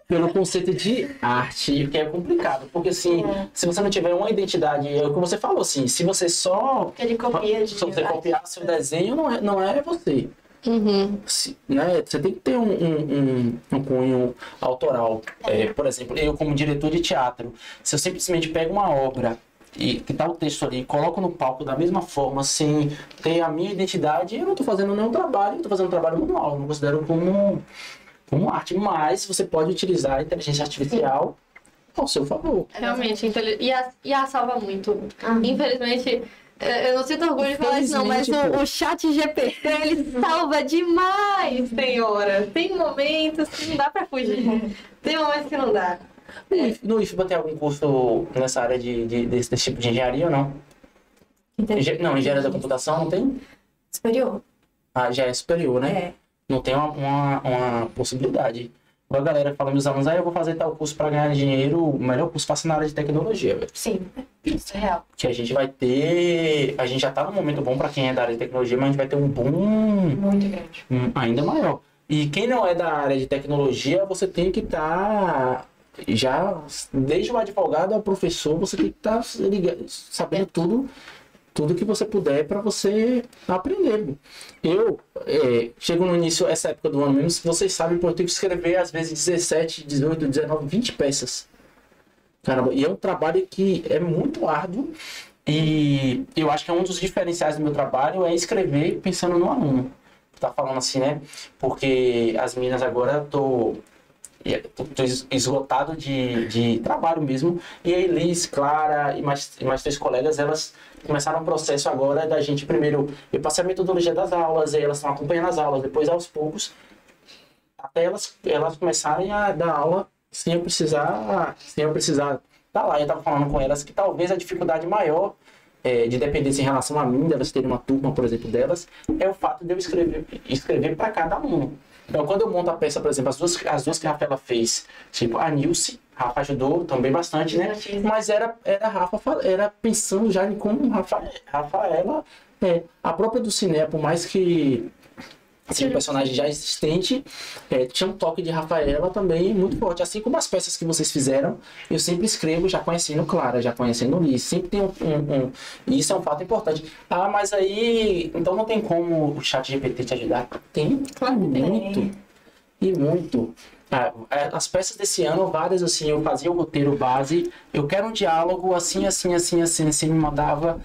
Pelo conceito de arte, que é complicado, porque assim, se você não tiver uma identidade, é o que você falou, assim, se você só... Ele copia se você copiar seu desenho, não é você. Né? Você tem que ter um cunho autoral. Por exemplo, eu como diretor de teatro, se eu simplesmente pego uma obra e que tá o texto ali, coloco no palco da mesma forma, sem ter a minha identidade, eu não tô fazendo nenhum trabalho, eu tô fazendo um trabalho manual, eu não considero como arte, mas você pode utilizar a inteligência artificial ao seu favor. Realmente, e a salva muito. Infelizmente, eu não sinto orgulho de falar isso não, mas o chat GPT, ele salva demais, senhora. Tem momentos que não dá pra fugir. Tem momentos que não dá. No IFBA tem algum curso nessa área desse tipo de engenharia ou não? Não, engenharia da computação não tem? Superior. Já é superior, né? Não tem uma possibilidade. A galera fala, meus alunos, eu vou fazer tal curso para ganhar dinheiro, o melhor curso faço na área de tecnologia, velho. Sim, isso é real. Que a gente vai ter, a gente já tá num momento bom para quem é da área de tecnologia, mas a gente vai ter um boom muito grande, ainda maior. E quem não é da área de tecnologia, você tem que estar já, desde o advogado ao professor, você tem que estar sabendo tudo que você puder para você aprender. chego no início, essa época do ano mesmo, vocês sabem, eu tenho que escrever às vezes 17, 18, 19, 20 peças. Caramba, e é um trabalho que é muito árduo e eu acho que é um dos diferenciais do meu trabalho é escrever pensando no aluno. Tá falando assim, né? Porque as meninas agora tô esgotado de trabalho mesmo. E a Elis, Clara e mais 3 colegas, elas começaram o processo agora da gente primeiro, eu passei a metodologia das aulas, aí elas estão acompanhando as aulas, depois aos poucos, até elas começarem a dar aula sem eu precisar estar lá. Eu estava falando com elas que talvez a dificuldade maior de dependência em relação a mim, delas terem uma turma, por exemplo, delas, é o fato de eu escrever para cada aluno. Então, quando eu monto a peça, por exemplo, as duas que a Rafaela fez, tipo, a Nilce, a Rafa ajudou também bastante, né? Mas era pensando já em como Rafaela, a própria do Ciné, por mais que seja um personagem já existente, tinha um toque de Rafaela também muito forte. Assim como as peças que vocês fizeram, eu sempre escrevo já conhecendo Clara, já conhecendo Liz. Sempre tem e isso é um fato importante. Ah, mas aí, então não tem como o ChatGPT te ajudar? Tem, claro, muito. E muito. As peças desse ano, várias assim, eu fazia o roteiro base, eu quero um diálogo assim, me mandava...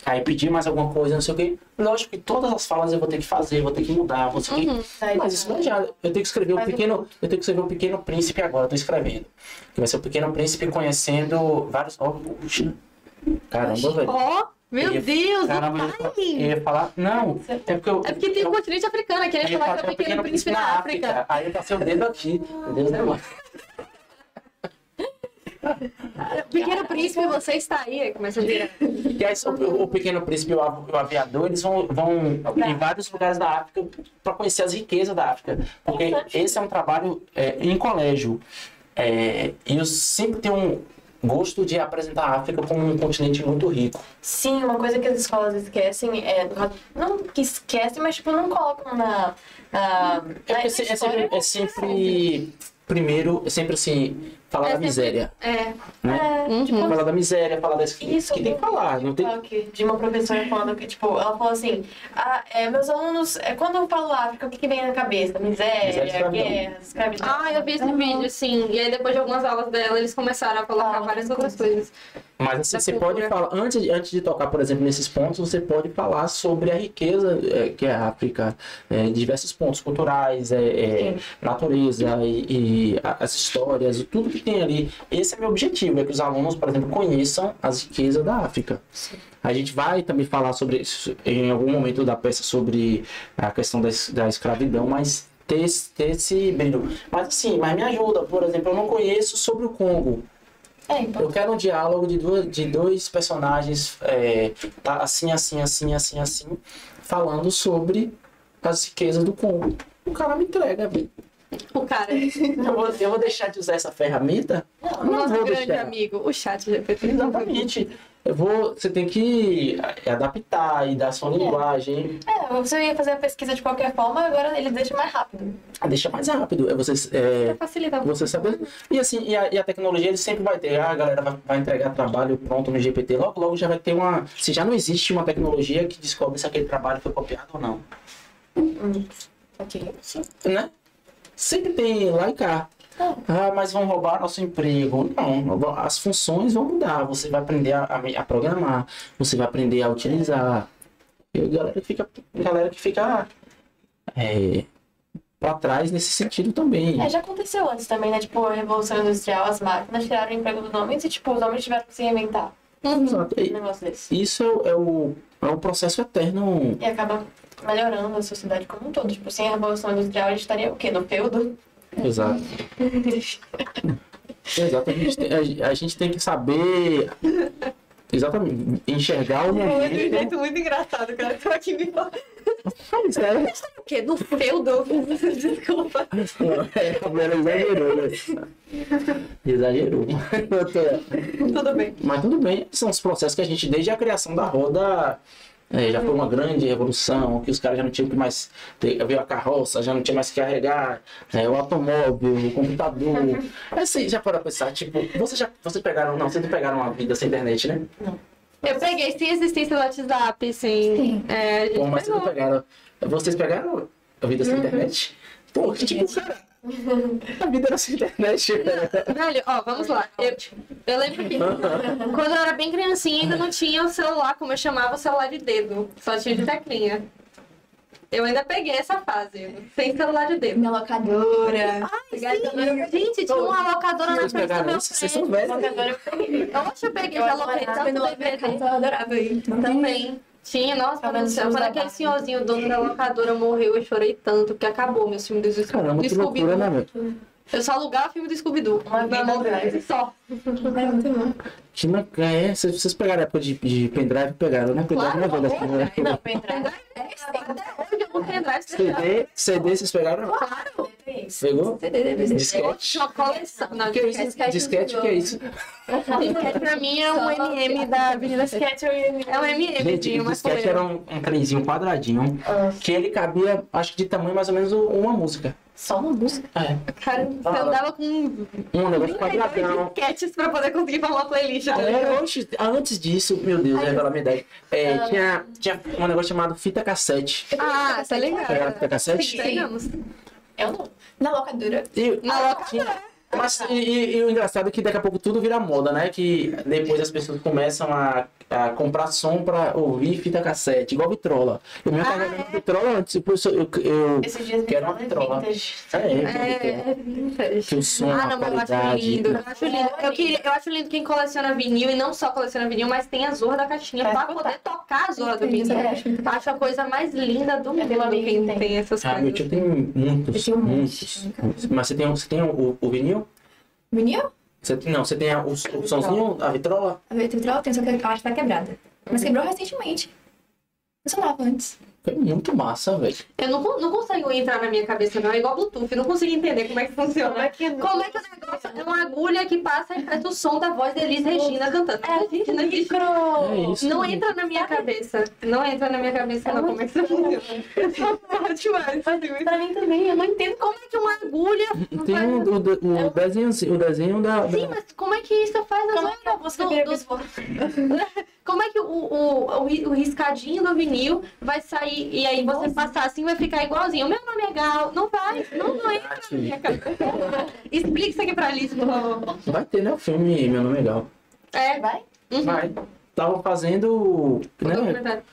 Aí pedir mais alguma coisa, não sei o que. Lógico que todas as falas eu vou ter que fazer, vou ter que mudar, vou ter que... Mas isso não adianta. Eu tenho que escrever o Pequeno Príncipe agora, eu tô escrevendo. Que vai ser o Pequeno Príncipe conhecendo vários... Puxa. Caramba, velho. Meu Deus, caramba, eu ia falar... Não, é porque tem um continente africano, que ele ia falar que é o Pequeno Príncipe na África. Aí eu passei o dedo aqui. Deus é bom. Pequeno Príncipe, você está aí, começa a virar. E aí o Pequeno Príncipe e o Aviador, eles vão em vários lugares da África para conhecer as riquezas da África. Porque esse é um trabalho em colégio. E eu sempre tenho um gosto de apresentar a África como um continente muito rico. Sim, uma coisa que as escolas esquecem não que esquecem, mas tipo, não colocam na primeiro, é sempre assim, falar da miséria. Tipo, falar da miséria, falar das isso que tem que falar. Não tem... De uma professora falando que, tipo, ela falou assim, meus alunos, quando eu falo África, o que vem na cabeça? Miséria, guerra, escravidão. Eu vi esse vídeo, sim. E aí depois de algumas aulas dela, eles começaram a colocar várias outras coisas. Mas assim, você pode falar, antes de tocar, por exemplo, nesses pontos, você pode falar sobre a riqueza que é a África, diversos pontos culturais, natureza e as histórias, tudo que tem ali. Esse é meu objetivo, é que os alunos, por exemplo, conheçam as riquezas da África. Sim. A gente vai também falar sobre isso em algum momento da peça, sobre a questão da escravidão, mas ter esse brilho. Mas assim, me ajuda, por exemplo, eu não conheço sobre o Congo. Eu quero um diálogo de dois personagens assim, falando sobre as riquezas do Congo. O cara me entrega, velho. O cara. Eu vou deixar de usar essa ferramenta? Não vou grande deixar. Amigo, o ChatGPT. Exatamente. Você tem que adaptar e dar sua linguagem. Você ia fazer a pesquisa de qualquer forma, agora ele deixa mais rápido. Deixa mais rápido. Facilitar. Você saber. E assim, e a tecnologia ele sempre vai ter. A galera vai entregar trabalho pronto no GPT. Logo já vai ter uma. Se já não existe uma tecnologia que descobre se aquele trabalho foi copiado ou não. Ok. Né? Sempre tem lá e cá. Mas vão roubar nosso emprego. Não, as funções vão mudar. Você vai aprender a programar. Você vai aprender a utilizar. E a galera que fica para trás nesse sentido também. Já aconteceu antes também, né? Tipo, a Revolução Industrial, as máquinas tiraram o emprego dos homens e, tipo, os homens tiveram que se reinventar. Exato. Um negócio desse. Isso é um processo eterno. E acaba melhorando a sociedade como um todo. Tipo, sem a Revolução Industrial, a gente estaria o quê? No feudo? Exato. A gente tem que saber exatamente enxergar o momento. De um jeito muito engraçado, cara. Tô aqui me falando. Sério? O quê? No feudo? Desculpa. A mulher exagerou, né? Exagerou. Tudo bem. Mas tudo bem. São os processos que a gente, desde a criação da roda, já foi uma grande revolução, que os caras já não tinham que mais veio a carroça, já não tinha mais que carregar, o automóvel, o computador. Assim, já para pensar, tipo, vocês não pegaram uma vida sem internet, né? Não. Eu peguei sem existência do WhatsApp, sim. Sim. É, a gente Pô, mas vocês pegou. não pegaram. Vocês pegaram a vida sem internet? Pô, que tipo, cara. A vida era sem internet. Velho, ó, vamos lá. Eu lembro que quando eu era bem criancinha ainda não tinha o celular, como eu chamava, o celular de dedo. Só tinha de teclinha. Eu ainda peguei essa fase, sem celular de dedo. Na locadora. Gente, tinha uma locadora na Vocês frente do pegaram meu isso? Vocês são prédio. velhos. Agora eu peguei. Oxe, eu peguei, já loquei Quando tanto eu ia pra DVD. casa, eu adorava ir. Também. Tinha, nossa, Tava meu Deus do céu. nos Quando seus aquele babás. senhorzinho, o dono da locadora, morreu, eu chorei tanto, que acabou meu filme do Caramba, que loucura, né, velho? Eu só alugava filme do Scooby-Doo. Uma vida Não, grande. só. Era muito bom. Vocês pegaram a época de pendrive, pegaram, né? Pendrive não é velho assim, né? Não, pendrive. Até hoje eu vou pendrive. CD, vocês pegaram? Pegou? Disquete? Uma coleção. Não, Que é isso? Disquete, o que é isso? disquete pra mim é um MM da Avenida Sketch. É um Gente, MMzinho, o mas disquete era um trenzinho quadradinho que ele cabia, acho que de tamanho mais ou menos uma música. Só uma música. É. Cara, você andava com Um negócio 32 quadradão. disquetes pra poder conseguir formar uma playlist. Oxe, antes disso, meu Deus, revela a minha ideia. Tinha um negócio chamado fita cassete. Ah, tá legal. Pegaram fita cassete? Pegamos. Eu não. Na locadora. Na Mas e o engraçado é que daqui a pouco tudo vira moda, né? Que depois as pessoas começam a comprar som pra ouvir fita cassete, igual vitrola. Eu mesmo tava vendo vitrola antes, depois eu Esses dias me quero uma falam vitrola. vintage. Que o som, Ah, a não, mas eu acho qualidade. lindo. Eu acho lindo. Eu acho lindo quem coleciona vinil e não só coleciona vinil, mas tem a zorra da caixinha Pra pra escutar. poder tocar a zorra do Entendi, vinil. eu acho muito Acho a coisa mais linda do mundo tenho amigo quem que tem. tem essas Ah, meu coisas. tio tem muitos, Eu tenho um monte. muitos. Mas você tem o vinil? Vinil? Você tem o somzinho, a vitrola? A vitrola tem, só que eu acho que tá quebrada. Mas quebrou recentemente. Funcionava antes. Foi muito massa, velho. Eu não consigo entrar na minha cabeça, não. É igual Bluetooth. Eu não consigo entender como é que funciona. Como é que o negócio é uma agulha que passa e faz o som da voz da Elis Regina cantando. Gente, não existe. É isso. Não entra na minha cabeça. Não entra na minha cabeça, não. Como é que isso funciona? Pra mim também, eu não entendo Como é que uma agulha. Tem o desenho da... Sim, mas como é que isso faz como é que eu vou saber Como é que o riscadinho do vinil vai sair e aí você passar assim vai ficar igualzinho? O meu nome é Gal. Não vai. Não entra na minha cabeça. Explica isso aqui pra Alice, por favor. Vai ter, né? O filme Meu Nome é Gal. É. Vai? Vai. Tava fazendo... Né? Documentário.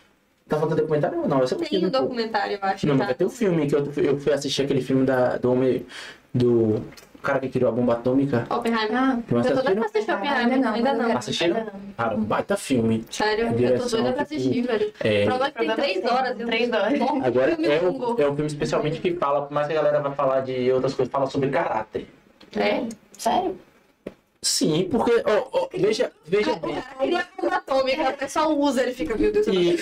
Tava fazendo documentário ou não? Esse é o Tem filme, um pô. documentário, eu acho. Não, já. mas vai ter o filme, que eu fui assistir aquele filme do homem... Do cara que criou a bomba atômica. Oppenheimer. Ah, Mas Eu tô doida assistiram? pra assistir Oppenheimer. Ainda não, Ainda mas eu não. quero. Assistiram? Cara, um baita filme. Sério, A eu tô direção, doida pra tipo, assistir, velho. é- O problema é que tem 3 horas. 3 horas. Agora Filme é longo. um filme especialmente que fala, por mais que a galera vai falar de outras coisas, fala sobre caráter. É. Sério? Sim, porque, veja bem. Ele é bomba atômica, o pessoal usa, ele fica, meu Deus, E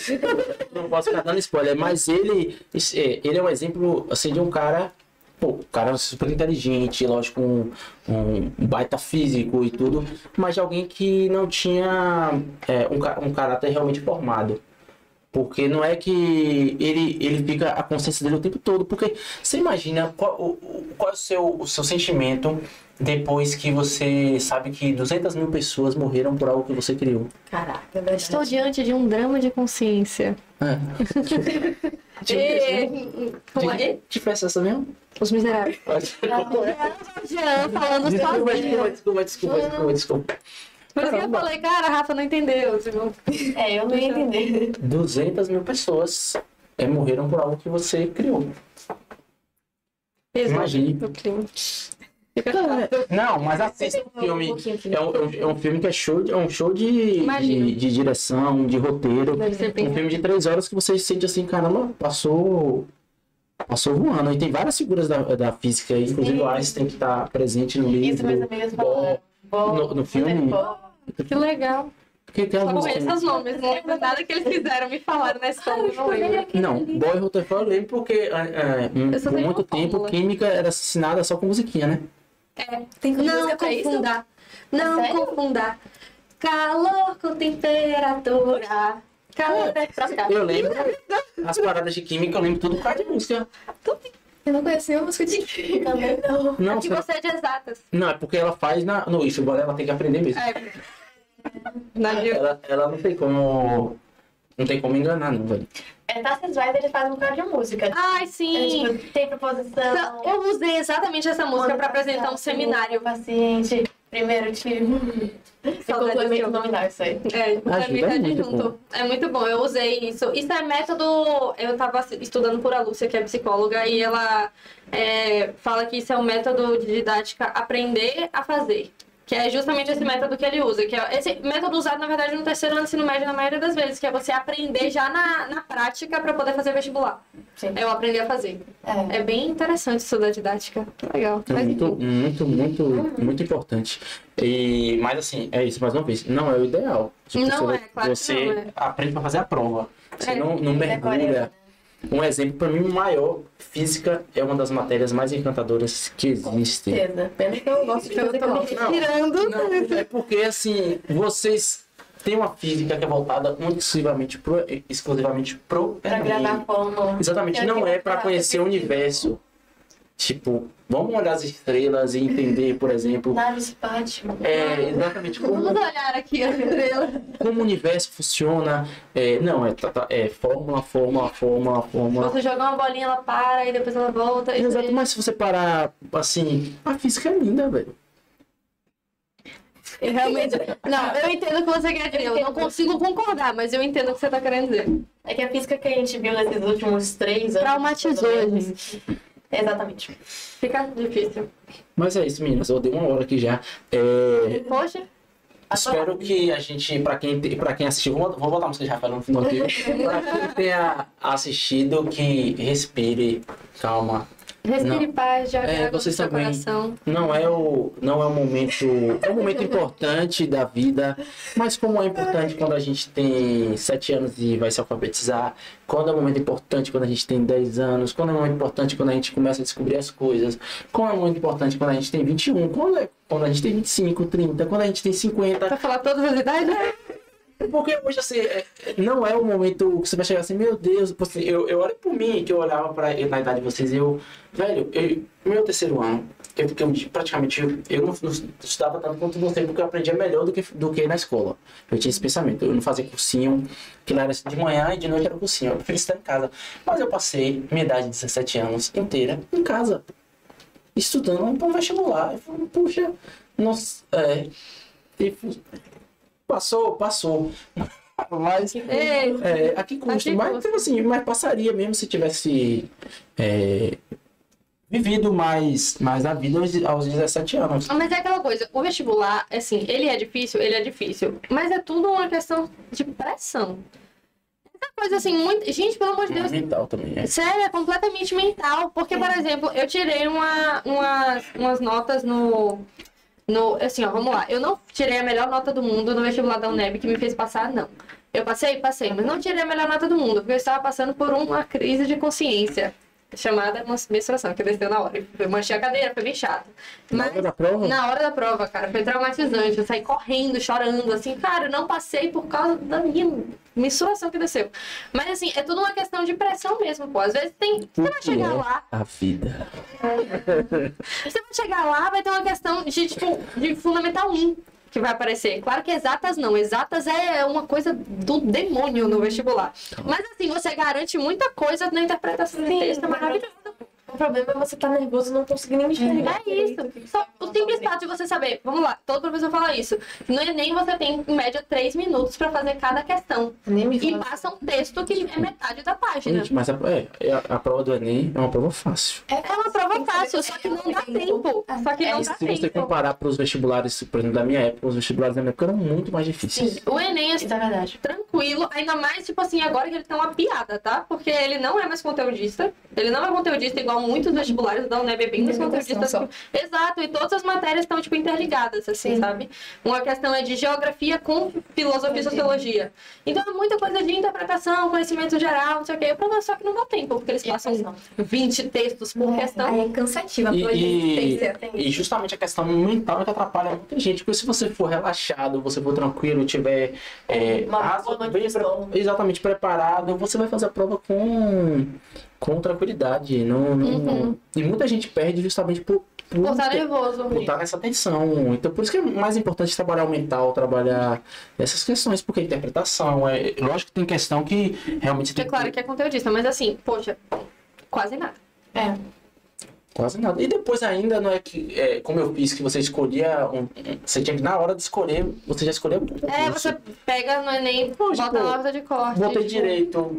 não posso ficar dando spoiler, mas ele é um exemplo assim de um cara, um cara super inteligente, lógico, um baita físico e tudo, mas de alguém que não tinha um caráter realmente formado. Porque não é que ele fica a consciência dele o tempo todo. Porque você imagina qual é o seu sentimento depois que você sabe que 200 mil pessoas morreram por algo que você criou. Caraca, é verdade. Estou diante de um drama de consciência. Como é? Que festa é essa mesmo? Os Miseráveis. Jean falando sozinho. Desculpa. Por isso que eu falei, cara, a Rafa não entendeu. Tipo, Eu não ia entender. 200 mil pessoas morreram por algo que você criou. Imagine. o clima. Não, mas assista o filme. É um filme que é um show de direção, de roteiro. Deve ser bem- Um filme de 3 horas que você sente assim, caramba, passou voando. E tem várias figuras da física aí, inclusive o Einstein que está presente no livro. Isso, minhas amigas falaram. No filme. Que legal. Porque tem Só alguns conheço os nomes, não lembro nada que eles fizeram, me falaram na escola, eu não lembro. Não, Boy Rutherford eu lembro porque Eu só por tenho muito uma tempo fórmula. química era assinada só com musiquinha, né? Tem Não música pra isso? confunda. Não sério? confunda. Calor com temperatura. Calor é pra cá. Eu lembro as paradas de química, eu lembro tudo por causa de música. Eu não conhecia a música de química. Também não. Não, Que você é de exatas. não é porque ela faz no IFBA, ela tem que aprender mesmo. É. Navio. Ela não tem como. Não tem como enganar, não, velho. Tarsus Rise, ele faz um bocado de música. Ai, sim. Tipo, tem proposição. Eu usei exatamente essa música pra apresentar um seminário. Paciente, primeiro time. E complemento nominal, isso aí. Complementado junto. É muito bom, eu usei isso. Isso é método. Eu tava estudando por a Lúcia, que é psicóloga, e ela fala que isso é um método de didática aprender a fazer. Que é justamente esse método que ele usa. Que é esse método usado, na verdade, no terceiro ano do ensino médio, na maioria das vezes, que é você aprender já na prática para poder fazer vestibular. Sim. É o aprender a fazer. É bem interessante estudar didática. Legal. É muito importante. Mas assim, é isso, mais uma vez, não é o ideal. Claro você que não é. aprende para fazer a prova. Você não mergulha. Um exemplo para mim maior, física é uma das matérias mais encantadoras que existem. Com certeza. Pena que eu gosto de fazer prova. Não, é porque assim, vocês têm uma física que é voltada exclusivamente pro Pra Enem. gravar fórmula. Exatamente, não é para conhecer o universo. Tipo, vamos olhar as estrelas e entender, por exemplo. Naves Fátima. Exatamente. Vamos olhar aqui as estrelas. Como o universo funciona. Fórmula. Você jogar uma bolinha, ela para e depois ela volta. Exato, mas se você parar assim, a física é linda, velho. Realmente. Não, eu entendo o que você quer dizer. Eu não consigo concordar, mas eu entendo o que você tá querendo dizer. É que a física que a gente viu nesses últimos 3 anos. Traumatizou a gente. Exatamente. Fica difícil. Mas é isso, meninas. Eu dei uma hora aqui já. Poxa. Espero que a gente, pra quem assistiu, vou botar a música já falando no final aqui. Pra quem tenha assistido, que respire, calma. Respire paz, joga água no vocês seu também. coração. Não é um momento. É um momento importante da vida, mas como é importante quando a gente tem 7 anos e vai se alfabetizar, quando é um momento importante quando a gente tem 10 anos, quando é um momento importante quando a gente começa a descobrir as coisas, quando é um momento importante quando a gente tem 21, quando a gente tem 25, 30, quando a gente tem 50. Pra falar todas as idades? Porque hoje, assim, não é o momento que você vai chegar assim, meu Deus, assim, eu olho por mim, que eu olhava na idade de vocês, meu terceiro ano, praticamente, eu não estudava tanto quanto você, porque eu aprendia melhor do que na escola. Eu tinha esse pensamento, eu não fazia cursinho, que lá era de manhã e de noite era cursinho, eu preferia estar em casa. Mas eu passei minha idade de 17 anos inteira em casa, estudando para o vestibular. Eu falei, puxa, nossa, Passou. Mas a que custo? Mas, tipo assim, mas passaria mesmo se tivesse vivido mais a vida aos 17 anos. Mas é aquela coisa, o vestibular, assim, ele é difícil, mas é tudo uma questão de pressão. Essa coisa assim, muito... Gente, pelo amor de Deus. Mental também, Sério, é completamente mental. Porque, por exemplo, eu tirei umas notas assim, ó, vamos lá. Eu não tirei a melhor nota do mundo no vestibular da UNEB que me fez passar, não. Eu passei, mas não tirei a melhor nota do mundo, porque eu estava passando por uma crise de consciência, chamada menstruação, que desceu na hora. Eu manchei a cadeira, foi bem chato. Na hora da prova? Na hora da prova, cara, foi traumatizante. Eu saí correndo, chorando, assim, cara, eu não passei por causa da minha menstruação que desceu. Mas, assim, é tudo uma questão de pressão mesmo, pô. Às vezes você vai chegar lá... A vida. Você vai chegar lá, vai ter uma questão de Fundamental 1 que vai aparecer. Claro que exatas não. Exatas é uma coisa do demônio no vestibular. Mas, assim, você garante muita coisa na interpretação do texto, é maravilhoso. O problema é você estar nervoso e não conseguir nem enxergar. É isso. Só o simples fato de você saber, vamos lá, todo professor fala isso. No Enem você tem, em média, 3 minutos para fazer cada questão. E passa um texto que é metade da página. Gente, mas a prova do Enem é uma prova fácil. É uma prova fácil, só que não dá tempo. Se você comparar para os vestibulares, por exemplo, da minha época, os vestibulares da minha época eram muito mais difíceis. Sim, o Enem é verdade. Tranquilo, ainda mais, tipo assim, agora que ele tem uma piada, tá? Porque ele não é mais conteudista. Ele não é conteudista igual muitos vestibulares da UNEB, é bem mais conteudista. Exato, e todas as matérias estão, tipo, interligadas, assim, sabe? Uma questão é de geografia com filosofia e sociologia. Então é muita coisa de interpretação, conhecimento geral, não sei o quê. O problema é só que não dá tempo, porque eles passam 20 textos por questão. Aí é cansativa. E justamente a questão mental é que atrapalha muita gente. Porque se você for relaxado, você for tranquilo, tiver exatamente preparado, você vai fazer a prova com tranquilidade. E muita gente perde justamente Pô, tá nervoso. por estar nessa tensão. Então, por isso que é mais importante trabalhar o mental, trabalhar essas questões, porque a interpretação lógico que tem questão que realmente É tem claro que é conteudista, mas assim, poxa, quase nada. quase nada. E depois ainda, não é que, como eu fiz, que você escolhia, você tinha que, na hora de escolher, você já escolheu o curso. Você pega no Enem, bota na horta de corte. Botei direito.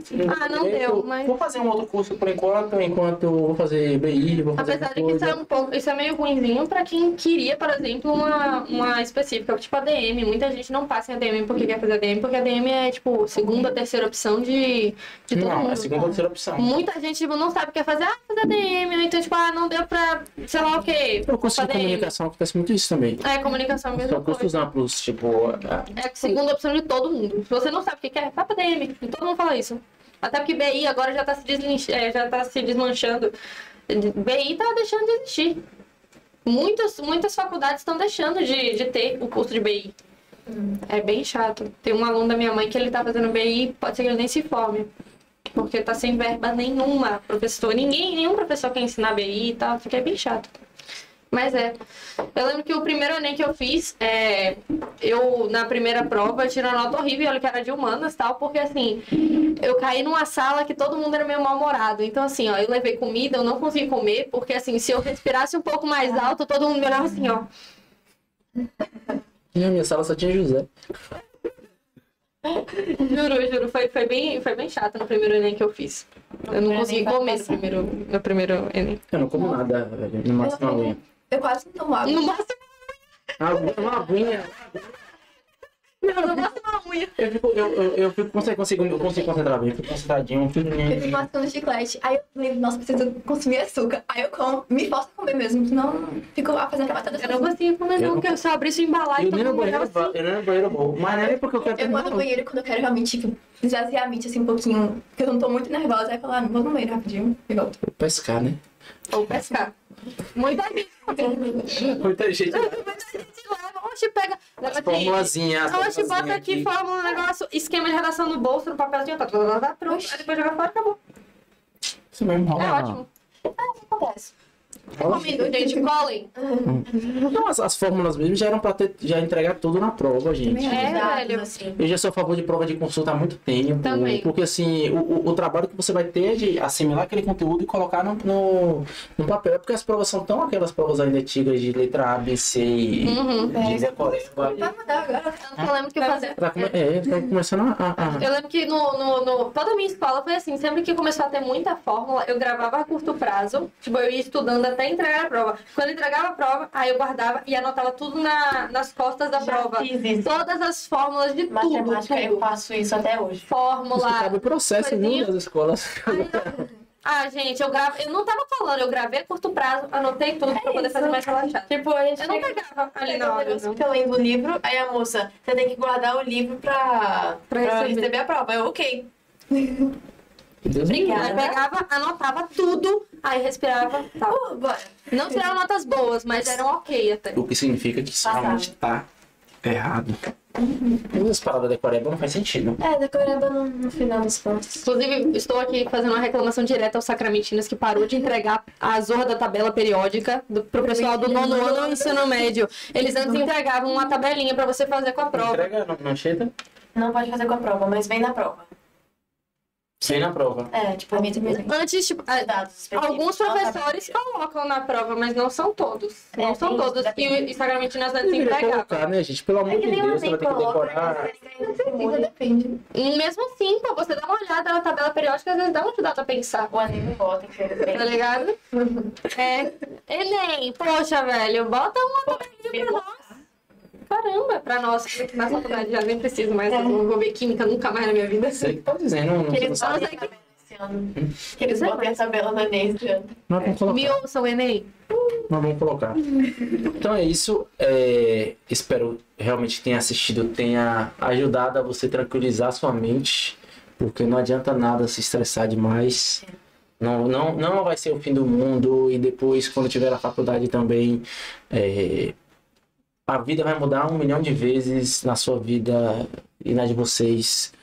Não deu, mas... Vou fazer um outro curso por enquanto eu vou fazer BI, vou fazer Apesar de que isso é um pouco, isso é meio ruimzinho pra quem queria, por exemplo, uma específica, tipo ADM. Muita gente não passa em ADM porque quer fazer ADM, porque ADM é, tipo, segunda, terceira opção de todo mundo. Não, é a segunda ou terceira opção. Muita gente, tipo, não sabe o que é fazer, fazer ADM, ou então, tipo, não deu pra, sei lá o quê. No curso de comunicação acontece muito isso também. Comunicação mesmo. São cursos amplos, tipo... É a segunda opção de todo mundo. Se você não sabe o que quer, vai pra ADM. Todo mundo fala isso. Até porque BI agora já tá se desmanchando. BI tá deixando de existir. Muitas faculdades estão deixando de ter o curso de BI. É bem chato. Tem um aluno da minha mãe que ele tá fazendo BI, pode ser que ele nem se forme. Porque tá sem verba nenhuma, professor. Nenhum professor quer ensinar BI e tal. Fica bem chato. Mas eu lembro que o primeiro Enem que eu fiz, eu, na primeira prova, tirei uma nota horrível, olha que era de humanas e tal, porque assim, eu caí numa sala que todo mundo era meio mal-humorado. Então assim, ó, eu levei comida, eu não consegui comer, porque assim, se eu respirasse um pouco mais alto, todo mundo me olhava assim, ó. Na minha sala só tinha José. Juro, foi bem chato no primeiro Enem que eu fiz. Eu não consegui comer no primeiro Enem. Eu não como nada, velho, no máximo uma unha. Eu quase não tomo água. No máximo Uma aguinha. no máximo uma unha. Eu fico, consigo concentrar bem, eu fico concentradinho, Eu fico mascando chiclete. Aí eu lembro, nossa, preciso consumir açúcar. Aí eu como, me forço a comer mesmo, senão fico fazendo aquela batata. Eu não consigo comer não, porque eu só abri isso e embalar e Eu todo nem no mundo banheiro, olhava assim. eu nem no banheiro vou. Mas não é nem porque eu quero Eu terminar, vou no não. banheiro quando eu quero realmente, tipo, esvaziar a mente assim um pouquinho, porque eu não tô muito nervosa. Aí eu falo, vou no banheiro rapidinho e volto. Pescar, né? Ou pescar. Muita gente. Muita gente. leva, oxe, pega. Leva Formulazinha. Oxe, bota aqui, fórmula, negócio, esquema de redação no bolso, no papelzinho, tá pronto. Aí depois joga fora, acabou. Isso mesmo rola. É ótimo. Acontece. Comigo, gente, colhem. Não, as fórmulas mesmo já eram pra já entregar tudo na prova, gente. Velho. Assim. Eu já sou a favor de prova de consulta há muito tempo. Também. Porque assim, o trabalho que você vai ter é de assimilar aquele conteúdo e colocar no papel. Porque as provas são tão aquelas provas ainda antigas de letra A, B, C e de decoreba. Vai mudar agora. Eu lembro que eu fazia. Tá começando a... Eu lembro que toda a minha escola foi assim, sempre que começou a ter muita fórmula, eu gravava a curto prazo, tipo, eu ia estudando até entregar a prova. Quando eu entregava a prova, aí eu guardava e anotava tudo nas costas da prova. Fiz isso. Todas as fórmulas de Matemática, eu tudo. faço isso até hoje. Fórmula. Cabe o processo, coisinha. viu, das escolas. Gente, eu não tava falando, eu gravei a curto prazo, anotei tudo pra poder fazer mais relaxado. Tipo, a gente Eu não pegava ali na hora. não. fica lendo o livro, aí a moça, você tem que guardar o livro pra receber a prova. Eu, ok. Deus me Obrigada. Eu pegava, anotava tudo, aí respirava, tal. Bora. Não tiraram notas boas, mas eram ok até. O que significa que isso realmente tá errado. As paradas da decoreba não faz sentido. Decoreba no final dos contos. Inclusive, estou aqui fazendo uma reclamação direta aos sacramentinos que parou de entregar a zorra da tabela periódica pro pessoal do nono ano do ensino médio. Eles antes entregavam uma tabelinha pra você fazer com a prova. Entrega na cheta? Não pode fazer com a prova, mas vem na prova. Sem na prova. Tipo, A minha também. Antes, tipo, dados específicos. alguns professores colocam na prova, mas não são todos. Não são tem todos. isso, E os sacramentinos antes Deveria entregavam. colocar, né, gente? Pelo amor de Deus, você vai ter que decorar. Depende. Mesmo assim, pô, você dá uma olhada na tabela periódica, às vezes dá uma ajudada a pensar. O Enem não bota, infelizmente. Tá ligado? Enem, poxa, velho, bota uma tabelinha pra nós. Caramba, pra nós que na faculdade já nem preciso mais, eu não vou ver química nunca mais na minha vida. Sei que tá dizendo, não Que você não eles sabe. botem a tabela esse ano. Que eles botem a tabela no Enem esse ano. Nós vamos colocar. Me ouçam, Enem. Nós vamos colocar. Então é isso. Espero realmente que tenha assistido, tenha ajudado a você tranquilizar sua mente, porque não adianta nada se estressar demais. Não vai ser o fim do mundo. E depois, quando tiver na faculdade também, a vida vai mudar 1 milhão de vezes na sua vida e na de vocês.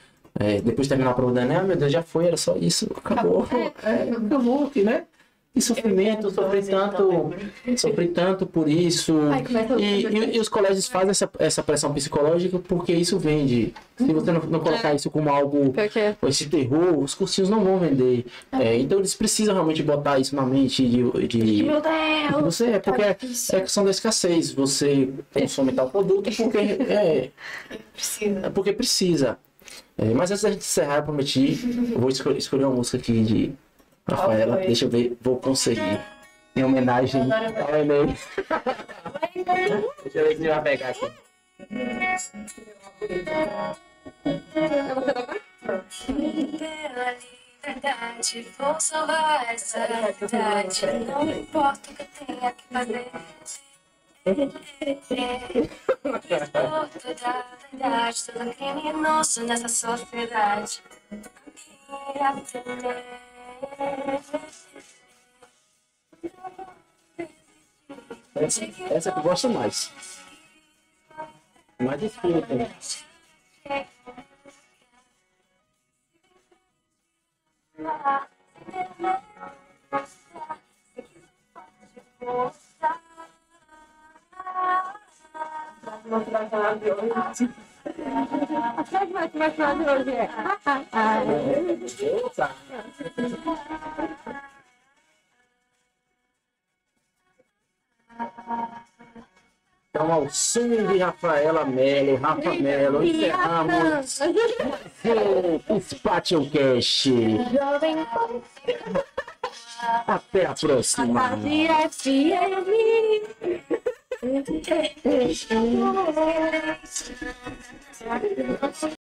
Depois de terminar a prova da Enem, meu Deus, já foi, era só isso, acabou. Acabou aqui, né? E sofrimento, sofri tanto por isso. Ai, começa E os colégios fazem essa pressão psicológica porque isso vende. Se você não colocar isso como algo, esse terror, os cursinhos não vão vender. Então eles precisam realmente botar isso na mente de Meu Deus! porque é questão da escassez. Você consome tal produto porque precisa. Mas antes da gente encerrar, eu prometi, eu vou escolher uma música aqui de Rafaela. Deixa eu ver, vou conseguir. Em homenagem ao Enem. Deixa eu ver se ele vai pegar aqui. Pela liberdade, vou salvar essa realidade. Não importa o que eu tenha que fazer. Por toda a verdade, todo criminoso nessa sociedade. Essa que eu gosto mais. Mais espírito. Então, ao som de Rafaela Mello, Rafa Mello, encerramos o Spatial Cast. Até a próxima.